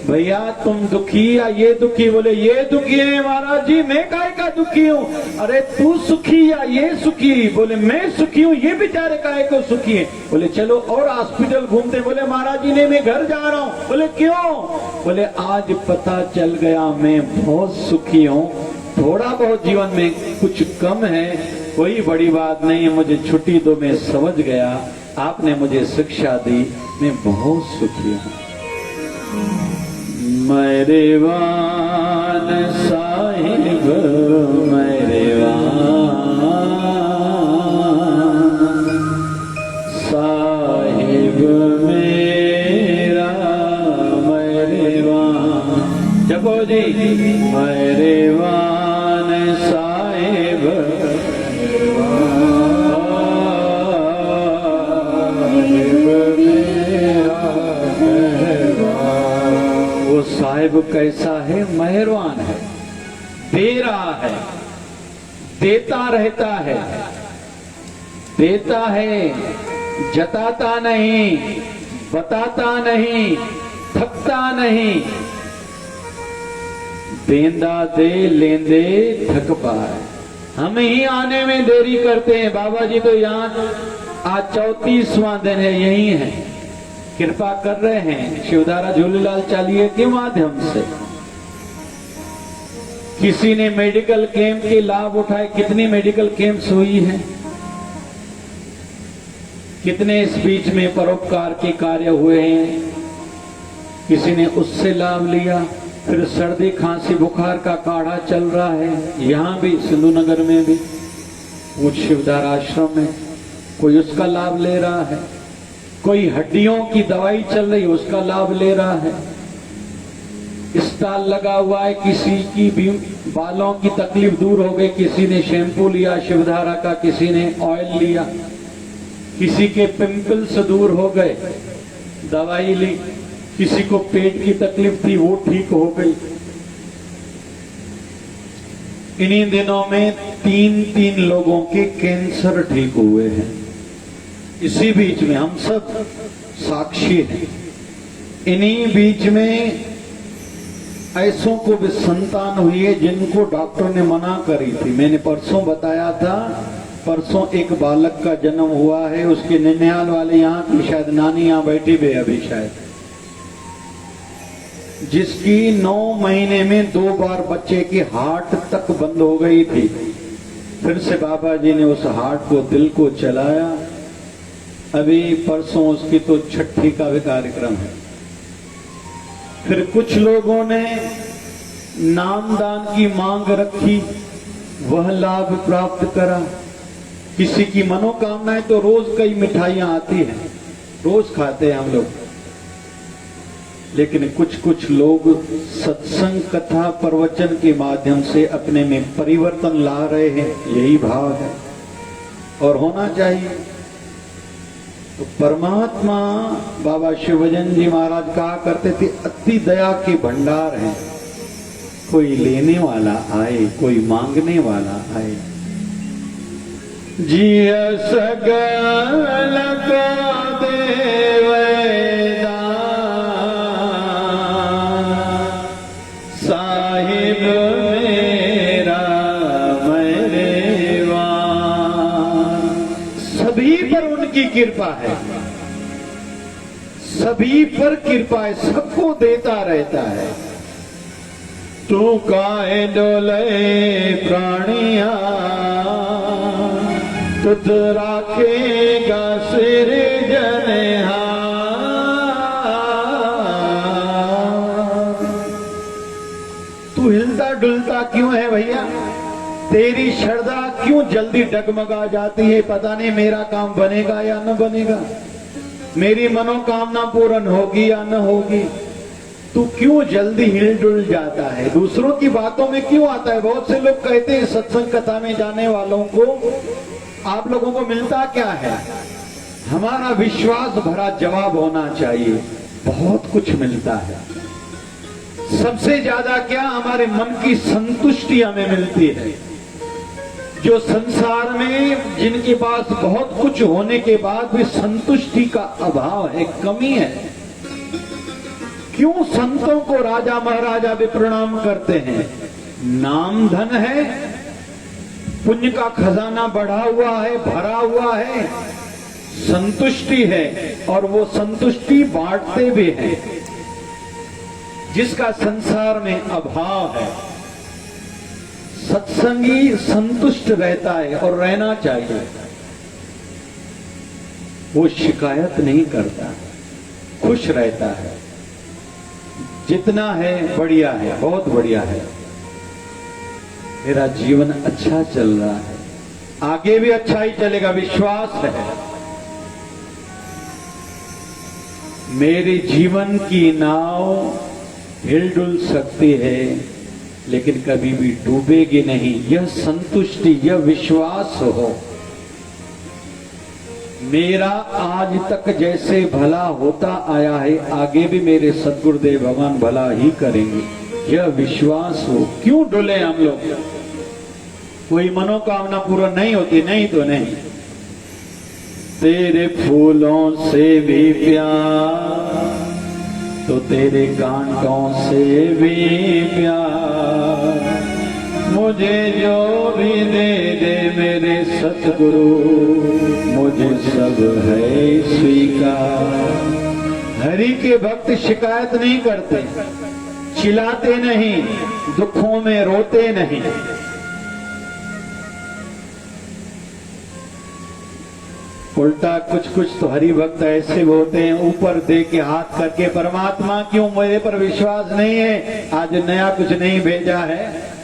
भैया तुम दुखी या ये दुखी? बोले ये दुखी है महाराज जी, मैं काय का दुखी हूँ? अरे तू सुखी या ये सुखी? बोले मैं सुखी हूँ, ये बेचारे काय को सुखी है? बोले चलो और हॉस्पिटल घूमते। बोले महाराज जी ने मैं घर जा रहा हूँ। बोले क्यों? बोले आज पता चल गया मैं बहुत सुखी हूँ, थोड़ा बहुत जीवन में कुछ कम है, कोई बड़ी बात नहीं है, मुझे छुट्टी दो, मैं समझ गया, आपने मुझे शिक्षा दी, मैं बहुत सुखी हूँ। मेरे वान साहिब मेरे वान साहिब मेरा मेरे जपो जी। मेहरबान साहिब वो साहिब कैसा है? मेहरबान है, दे रहा है, देता रहता है, देता है, जताता नहीं, बताता नहीं, थकता नहीं। देंदा दे लेंदे थक पाए। हम ही आने में देरी करते हैं। बाबा जी तो यहाँ आज 34वां दिन है, यही है, कृपा कर रहे हैं शिवधारा झूलेलाल चालीहे के माध्यम से। किसी ने मेडिकल कैंप के लाभ उठाए, कितनी मेडिकल कैंप्स हुई हैं, कितने इस बीच में परोपकार के कार्य हुए हैं, किसी ने उससे लाभ लिया। फिर सर्दी खांसी बुखार का काढ़ा चल रहा है, यहाँ भी सिंधु नगर में भी, वो शिवधारा आश्रम में कोई उसका लाभ ले रहा है। कोई हड्डियों की दवाई चल रही है, उसका लाभ ले रहा है। स्टॉल लगा हुआ है, किसी की भी बालों की तकलीफ दूर हो गई, किसी ने शैम्पू लिया शिवधारा का, किसी ने ऑयल लिया, किसी के पिंपल्स दूर हो गए, दवाई ली, किसी को पेट की तकलीफ थी वो ठीक हो गई। इन्हीं दिनों में 3 लोगों के कैंसर ठीक हुए हैं। इसी बीच में हम सब साक्षी हैं। इन्हीं बीच में ऐसों को भी संतान हुई है जिनको डॉक्टर ने मना करी थी। मैंने परसों बताया था, परसों एक बालक का जन्म हुआ है, उसके ननिहाल वाले यहाँ की शायद नानी यहाँ बैठी भी अभी शायद, जिसकी 9 महीने में 2 बार बच्चे की हार्ट तक बंद हो गई थी। फिर से बाबा जी ने उस हार्ट को, दिल को चलाया। अभी परसों उसकी तो छठी का भी कार्यक्रम है। फिर कुछ लोगों ने नामदान की मांग रखी, वह लाभ प्राप्त करा। किसी की मनोकामनाएं तो रोज कई मिठाइयां आती हैं, रोज खाते हैं हम लोग, लेकिन कुछ लोग सत्संग कथा प्रवचन के माध्यम से अपने में परिवर्तन ला रहे हैं। यही भाव है और होना चाहिए। तो परमात्मा बाबा शिवभजन जी महाराज कहा करते थे, अति दया के भंडार हैं। कोई लेने वाला आए, कोई मांगने वाला आए। जिय सगल का देवदान, साहिब मेरा मेहरबान। सभी पर उनकी कृपा है, सभी पर कृपा है, सबको देता रहता है। तू काहे डोले प्राणिया, तुझ राखेगा सिर जनहा। तू हिलता डुलता क्यों है भैया? तेरी श्रद्धा क्यों जल्दी डगमगा जाती है? पता नहीं मेरा काम बनेगा या न बनेगा, मेरी मनोकामना पूर्ण होगी या न होगी। तू क्यों जल्दी हिल डुल जाता है? दूसरों की बातों में क्यों आता है? बहुत से लोग कहते हैं सत्संग कथा में जाने वालों को आप लोगों को मिलता क्या है? हमारा विश्वास भरा जवाब होना चाहिए, बहुत कुछ मिलता है। सबसे ज्यादा क्या? हमारे मन की संतुष्टि हमें मिलती है। जो संसार में जिनके पास बहुत कुछ होने के बाद भी संतुष्टि का अभाव है, कमी है, क्यों संतों को राजा महाराजा भी प्रणाम करते हैं? नाम धन है, पुण्य का खजाना बढ़ा हुआ है, भरा हुआ है, संतुष्टि है, और वो संतुष्टि बांटते भी हैं। जिसका संसार में अभाव है, सत्संगी संतुष्ट रहता है और रहना चाहिए। वो शिकायत नहीं करता, खुश रहता है। जितना है बढ़िया है, बहुत बढ़िया है, मेरा जीवन अच्छा चल रहा है, आगे भी अच्छा ही चलेगा, विश्वास है। मेरे जीवन की नाव हिलडुल सकती है लेकिन कभी भी डूबेगी नहीं। यह संतुष्टि, यह विश्वास हो, मेरा आज तक जैसे भला होता आया है आगे भी मेरे सद्गुरुदेव भगवान भला ही करेंगे, यह विश्वास हो। क्यों डुले हम लोग? कोई मनोकामना पूरा नहीं होती, नहीं तो नहीं। तेरे फूलों से भी प्यार तो तेरे कांटों से भी प्यार, मुझे जो भी दे दे मेरे सतगुरु, मुझे सब है स्वीकार। हरि के भक्त शिकायत नहीं करते, चिल्लाते नहीं, दुखों में रोते नहीं। उल्टा कुछ कुछ तो हरि भक्त ऐसे होते हैं, ऊपर दे के हाथ करके, परमात्मा क्यों मेरे पर विश्वास नहीं है, आज नया कुछ नहीं भेजा है।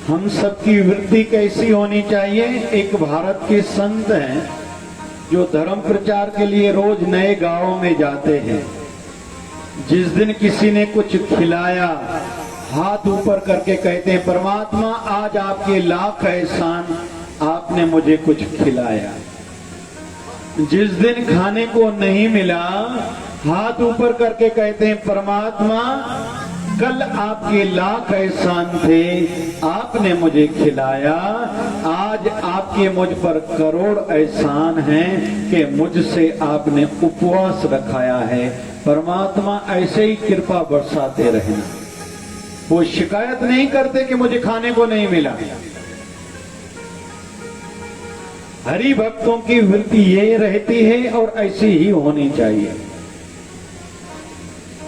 हम सबकी वृत्ति कैसी होनी चाहिए? एक भारत के संत हैं जो धर्म प्रचार के लिए रोज नए गांवों में जाते हैं। जिस दिन किसी ने कुछ खिलाया, हाथ ऊपर करके कहते हैं, परमात्मा आज आपके लाख एहसान, आपने मुझे कुछ खिलाया। जिस दिन खाने को नहीं मिला, हाथ ऊपर करके कहते हैं, परमात्मा कल आपके लाख एहसान थे, आपने मुझे खिलाया, आज आपके मुझ पर करोड़ एहसान हैं कि मुझसे आपने उपवास रखाया है। परमात्मा ऐसे ही कृपा बरसाते रहना। वो शिकायत नहीं करते कि मुझे खाने को नहीं मिला। हरि भक्तों की वृत्ति ये रहती है और ऐसी ही होनी चाहिए।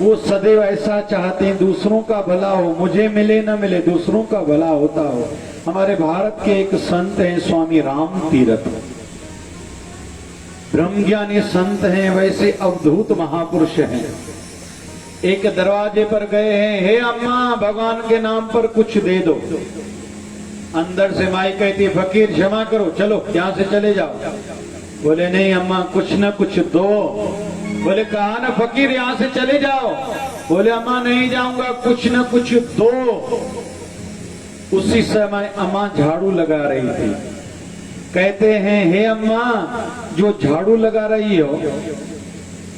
वो सदैव ऐसा चाहते हैं दूसरों का भला हो, मुझे मिले न मिले, दूसरों का भला होता हो। हमारे भारत के एक संत हैं स्वामी राम तीरथ, ब्रह्मज्ञानी संत हैं, वैसे अवधूत महापुरुष हैं। एक दरवाजे पर गए हैं, हे अम्मा भगवान के नाम पर कुछ दे दो। अंदर से माई कहती, फकीर क्षमा करो, चलो यहां से चले जाओ। बोले नहीं अम्मा कुछ न कुछ दो। बोले कहा ना फकीर यहां से चले जाओ। बोले अम्मा नहीं जाऊंगा, कुछ न कुछ दो। उसी समय अम्मा झाड़ू लगा रही थी। कहते हैं, हे अम्मा जो झाड़ू लगा रही हो,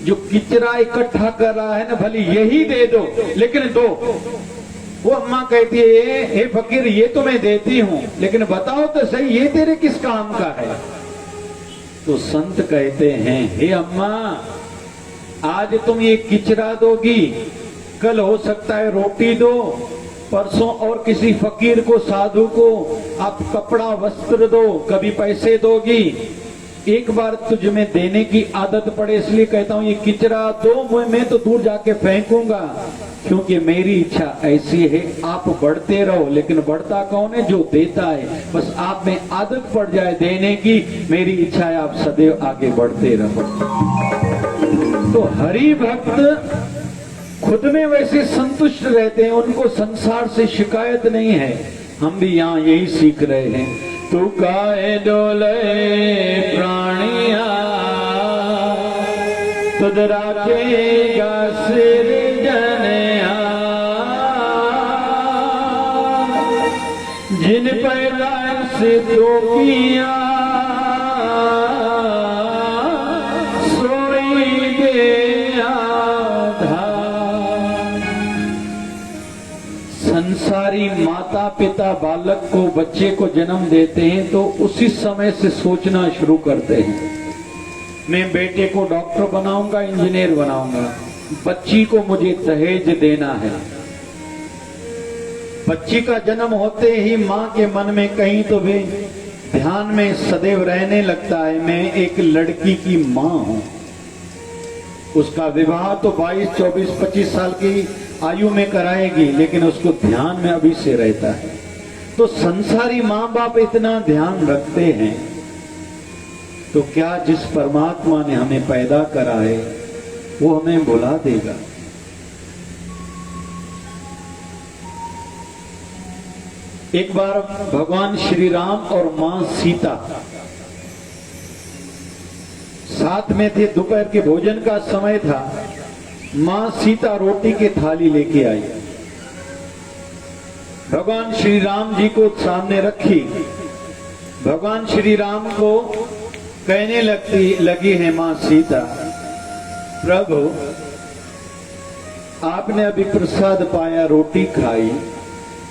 जो किचरा इकट्ठा कर रहा है ना, भले यही दे दो, लेकिन दो। वो अम्मा कहती है, हे फकीर ये तो मैं देती हूं, लेकिन बताओ तो सही ये तेरे किस काम का है? तो संत कहते हैं, हे अम्मा आज तुम ये किचरा दोगी, कल हो सकता है रोटी दो, परसों और किसी फकीर को, साधु को आप कपड़ा वस्त्र दो, कभी पैसे दोगी। एक बार तुझ में देने की आदत पड़े, इसलिए कहता हूं ये किचरा दो, मैं तो दूर जाके फेंकूंगा, क्योंकि मेरी इच्छा ऐसी है आप बढ़ते रहो। लेकिन बढ़ता कौन है? जो देता है। बस आप में आदत पड़ जाए देने की, मेरी इच्छा है आप सदैव आगे बढ़ते रहो। तो हरि भक्त खुद में वैसे संतुष्ट रहते हैं, उनको संसार से शिकायत नहीं है। हम भी यहाँ यही सीख रहे हैं। तू काहे डोले प्राणिया, तुद राखेगा सिरजनया, जिन पैदा से तो किया सोई दे आधार। संसारी माता पिता बालक को, बच्चे को जन्म देते हैं तो उसी समय से सोचना शुरू करते हैं, मैं बेटे को डॉक्टर बनाऊंगा, इंजीनियर बनाऊंगा, बच्ची को मुझे दहेज देना है। बच्ची का जन्म होते ही माँ के मन में कहीं तो भी ध्यान में सदैव रहने लगता है, मैं एक लड़की की माँ हूं। उसका विवाह तो 22, 24, 25 साल की आयु में कराएगी, लेकिन उसको ध्यान में अभी से रहता है। तो संसारी माँ बाप इतना ध्यान रखते हैं, तो क्या जिस परमात्मा ने हमें पैदा करा है वो हमें भुला देगा? एक बार भगवान श्री राम और मां सीता साथ में थे, दोपहर के भोजन का समय था। मां सीता रोटी की थाली लेके आई, भगवान श्री राम जी को सामने रखी। भगवान श्री राम को कहने लगी है मां सीता, प्रभु आपने अभी प्रसाद पाया, रोटी खाई,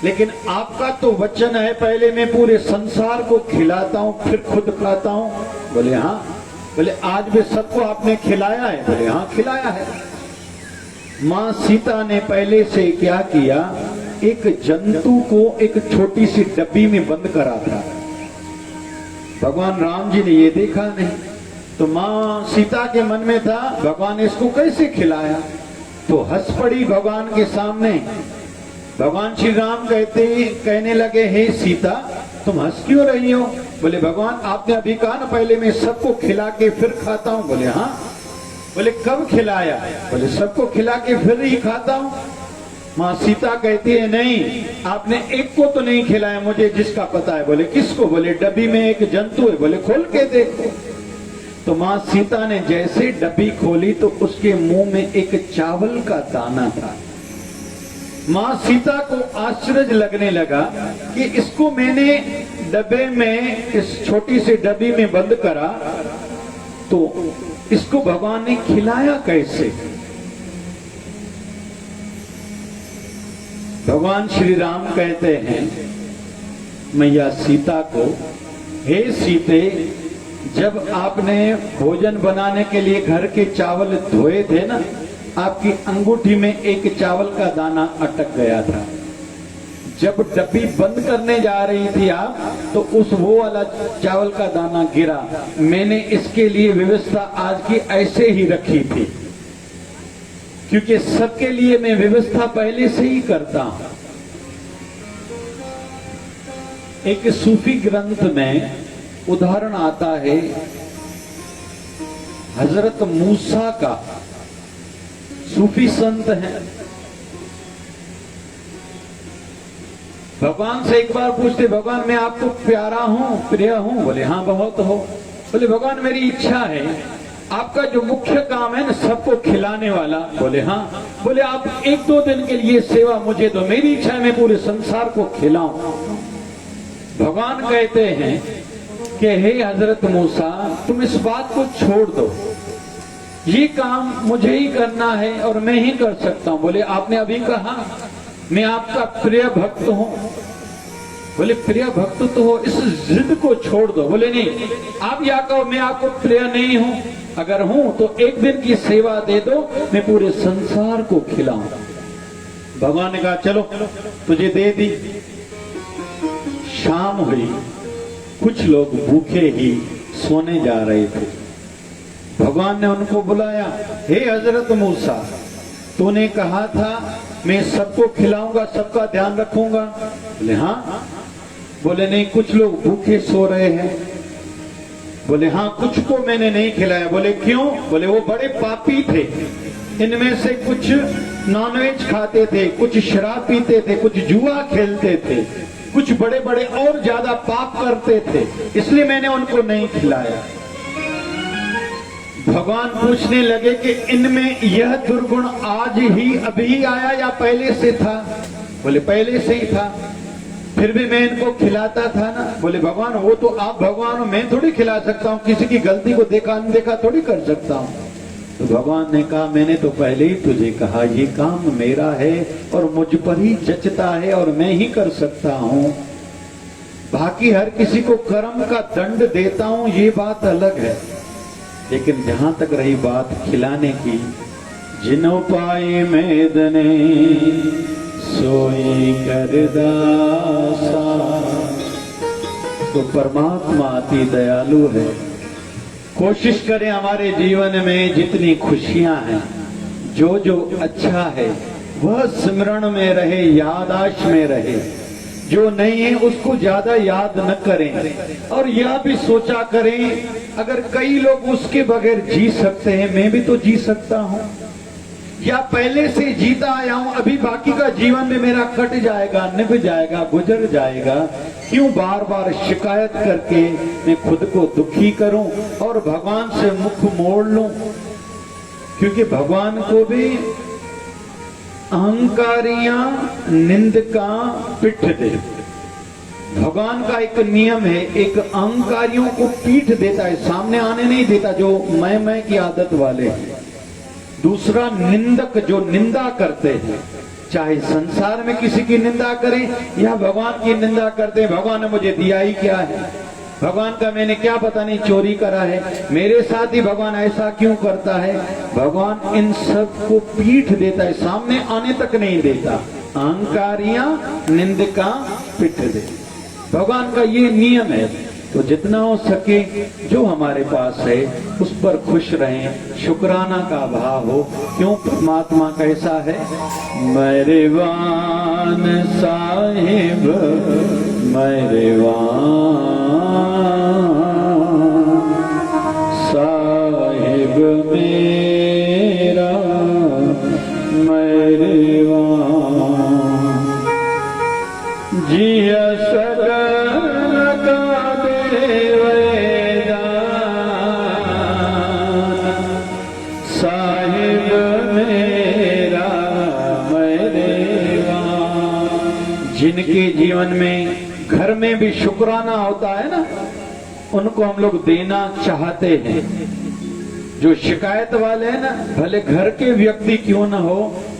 लेकिन आपका तो वचन है पहले मैं पूरे संसार को खिलाता हूं फिर खुद खाता हूं। बोले हाँ। बोले आज भी सबको आपने खिलाया है? बोले हाँ खिलाया है। मां सीता ने पहले से क्या किया, एक जंतु को एक छोटी सी डब्बी में बंद करा था। भगवान राम जी ने ये देखा नहीं, तो मां सीता के मन में था भगवान ने इसको कैसे खिलाया, तो हंस पड़ी भगवान के सामने। भगवान श्री राम कहने लगे, हे सीता तुम हंस क्यों रही हो? बोले भगवान आपने अभी कहा ना पहले मैं सबको खिला के फिर खाता हूं। बोले हाँ। बोले कब खिलाया? बोले सबको खिला के फिर ही खाता हूं। मां सीता कहती है नहीं, आपने एक को तो नहीं खिलाया मुझे जिसका पता है। बोले किसको? बोले डब्बी में एक जंतु है। बोले खोल के देखो। तो मां सीता ने जैसे डब्बी खोली तो उसके मुंह में एक चावल का दाना था। मां सीता को आश्चर्य लगने लगा कि इसको मैंने डब्बे में, इस छोटी सी डब्बी में बंद करा, तो इसको भगवान ने खिलाया कैसे? भगवान श्री राम कहते हैं मैया सीता को, हे सीते जब आपने भोजन बनाने के लिए घर के चावल धोए थे ना, आपकी अंगूठी में एक चावल का दाना अटक गया था। जब डब्बी बंद करने जा रही थी आप, तो वो वाला चावल का दाना गिरा। मैंने इसके लिए व्यवस्था आज की ऐसे ही रखी थी, क्योंकि सबके लिए मैं व्यवस्था पहले से ही करता हूं। एक सूफी ग्रंथ में उदाहरण आता है हजरत मूसा का। सूफी संत हैं, भगवान से एक बार पूछते, भगवान मैं आपको प्यारा हूं, प्रिय हूं? बोले हाँ बहुत हो। बोले भगवान मेरी इच्छा है, आपका जो मुख्य काम है ना सबको खिलाने वाला। बोले हाँ। बोले आप एक दो दिन के लिए सेवा मुझे दो, मेरी इच्छा है मैं पूरे संसार को खिलाऊं। भगवान कहते हैं कि हे हजरत मूसा तुम इस बात को छोड़ दो, ये काम मुझे ही करना है और मैं ही कर सकता हूं। बोले आपने अभी कहा मैं आपका प्रिय भक्त हूं। बोले प्रिय भक्त तो हो, इस जिद को छोड़ दो। बोले नहीं, आप या कहो मैं आपको प्रिय नहीं हूं, अगर हूं तो एक दिन की सेवा दे दो, मैं पूरे संसार को खिलाऊं। भगवान ने कहा चलो तुझे दे दी। शाम हुई, कुछ लोग भूखे ही सोने जा रहे थे। भगवान ने उनको बुलाया, हे हजरत मूसा तूने कहा था मैं सबको खिलाऊंगा, सबका ध्यान रखूंगा। बोले हाँ। बोले नहीं, कुछ लोग भूखे सो रहे हैं। बोले हाँ, कुछ को मैंने नहीं खिलाया। बोले क्यों? बोले वो बड़े पापी थे, इनमें से कुछ नॉनवेज खाते थे, कुछ शराब पीते थे, कुछ जुआ खेलते थे, कुछ बड़े बड़े और ज्यादा पाप करते थे, इसलिए मैंने उनको नहीं खिलाया। भगवान पूछने लगे कि इनमें यह दुर्गुण आज ही अभी आया या पहले से था? बोले पहले से ही था, फिर भी मैं इनको खिलाता था ना। बोले भगवान वो तो आप भगवान हो, मैं थोड़ी खिला सकता हूँ, किसी की गलती को देखा अनदेखा थोड़ी कर सकता हूँ। तो भगवान ने कहा मैंने तो पहले ही तुझे कहा ये काम मेरा है और मुझ पर ही जचता है और मैं ही कर सकता हूँ, बाकी हर किसी को कर्म का दंड देता हूँ ये बात अलग है। लेकिन जहां तक रही बात खिलाने की, जिनो पाए मैदने सोई कर दासा, तो परमात्मा अति दयालु है। कोशिश करें हमारे जीवन में जितनी खुशियां हैं, जो जो अच्छा है वह स्मरण में रहे, यादाश्त में रहे, जो नहीं है उसको ज्यादा याद न करें। और यह भी सोचा करें अगर कई लोग उसके बगैर जी सकते हैं, मैं भी तो जी सकता हूं। या पहले से जीता आया हूं, अभी बाकी का जीवन में मेरा कट जाएगा, निभ जाएगा, गुजर जाएगा, क्यों बार बार शिकायत करके मैं खुद को दुखी करूं और भगवान से मुख मोड़ लूं। क्योंकि भगवान को भी अहंकारियां निंदका पिठ दे। भगवान का एक नियम है, एक अहंकारियों को पीठ देता है, सामने आने नहीं देता, जो मैं की आदत वाले हैं। दूसरा निंदक, जो निंदा करते हैं, चाहे संसार में किसी की निंदा करें या भगवान की निंदा करते हैं। भगवान ने मुझे दिया ही क्या है, भगवान का मैंने क्या पता नहीं चोरी करा है, मेरे साथ ही भगवान ऐसा क्यों करता है। भगवान इन सब को पीठ देता है, सामने आने तक नहीं देता। अहंकारियां निंदका पिठ दे, भगवान का ये नियम है। तो जितना हो सके जो हमारे पास है उस पर खुश रहें, शुक्राना का भाव हो। क्यों परमात्मा कैसा है, मेहरबान साहिब मेहरबान साहिब मेरा मेहरबान जिया जिनके जीवन में घर में भी शुक्राना होता है ना, उनको हम लोग देना चाहते हैं। जो शिकायत वाले हैं ना, भले घर के व्यक्ति क्यों ना हो,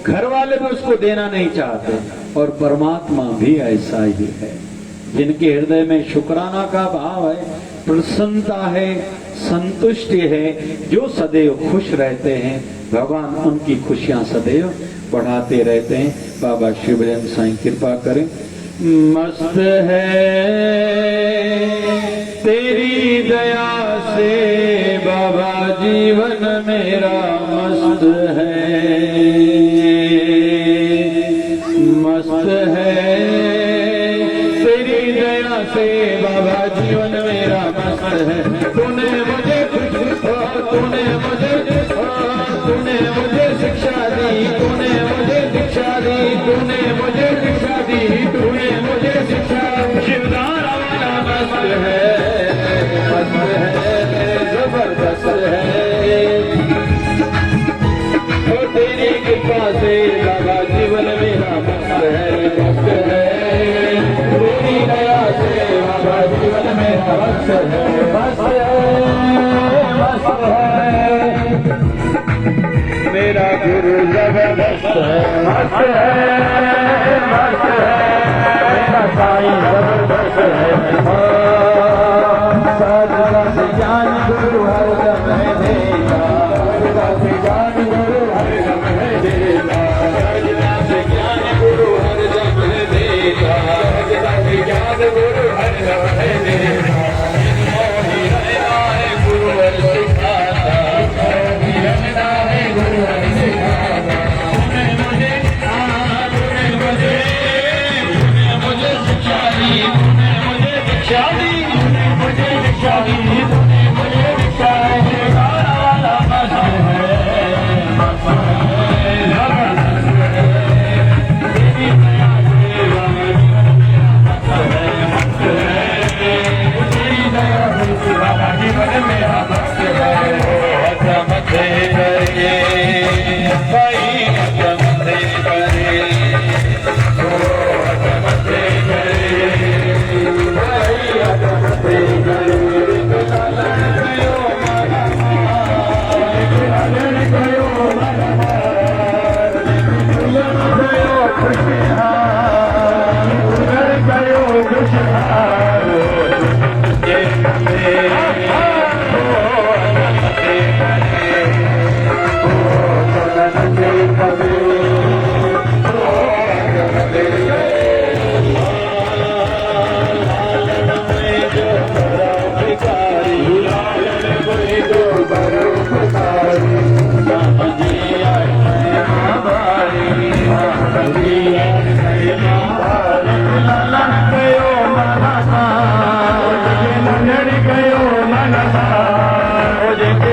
घर वाले भी उसको देना नहीं चाहते। और परमात्मा भी ऐसा ही है, जिनके हृदय में शुक्राना का भाव है, प्रसन्नता है, संतुष्टि है, जो सदैव खुश रहते हैं, भगवान उनकी खुशियां सदैव बढ़ाते रहते हैं। बाबा शिवजन साईं कृपा करें। मस्त है तेरी दया से बाबा जीवन मेरा मस्त है, मस्त है तेरी दया से बाबा जीवन मेरा मस्त है। तूने मुझे तूने मुझे शिक्षा दी, तूने मुझे शिक्षा दी, तूने मुझे शिक्षा दी, तूने मुझे शिक्षा। शिवदारा वाला मस्त है, जबरदस्त है। तो तेरी कृपा से बाबा जीवन मेरा मस्त है, मस्त है। तेरी दया से बाबा जीवन मेरा मस्त है, मस्त है, मस्त है। मेरा गुरु जबरदस्त है, मस्त है, मस्त है। मेरा साईं जबरदस्त है। साधना से ज्ञान गुरु हर दम है देता, साधना से ज्ञान गुरु हर दम है देता, साधना से ज्ञान गुरु हर दम है देता, साधना से ज्ञान गुरु हर दम है देता। गुरु हर सिखाता,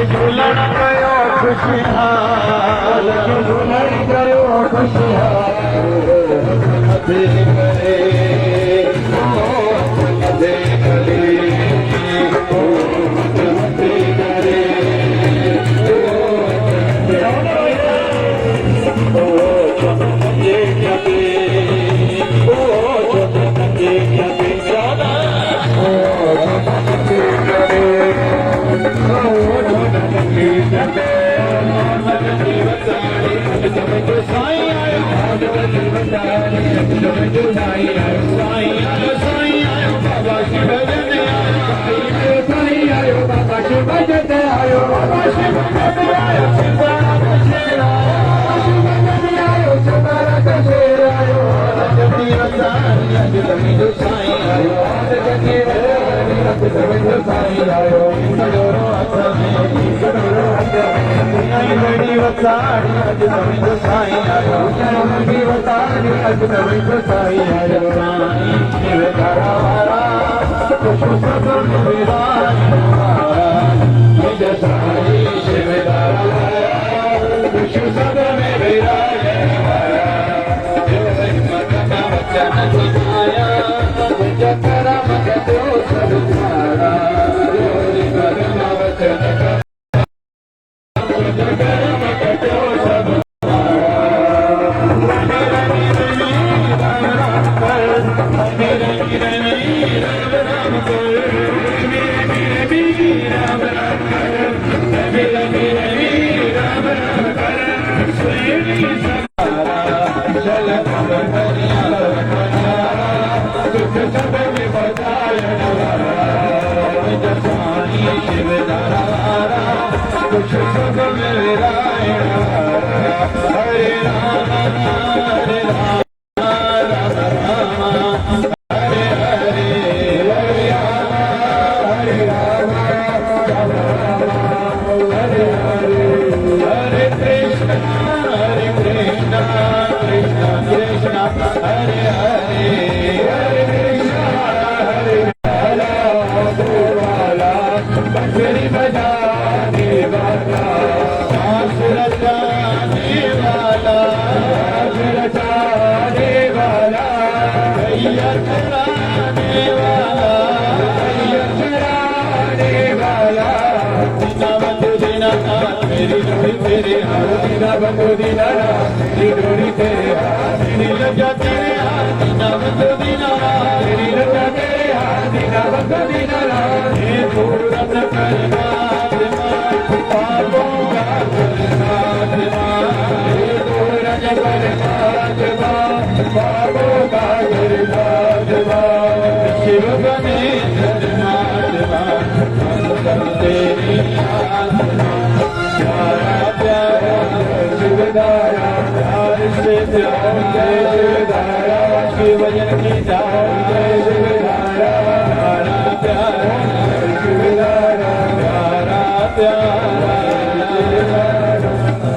झूलण कयो खुशहाल, झूलण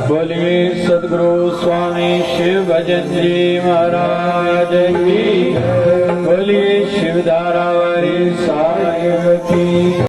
बोलिए सद्गुरु स्वामी शिव भजन जी महाराज।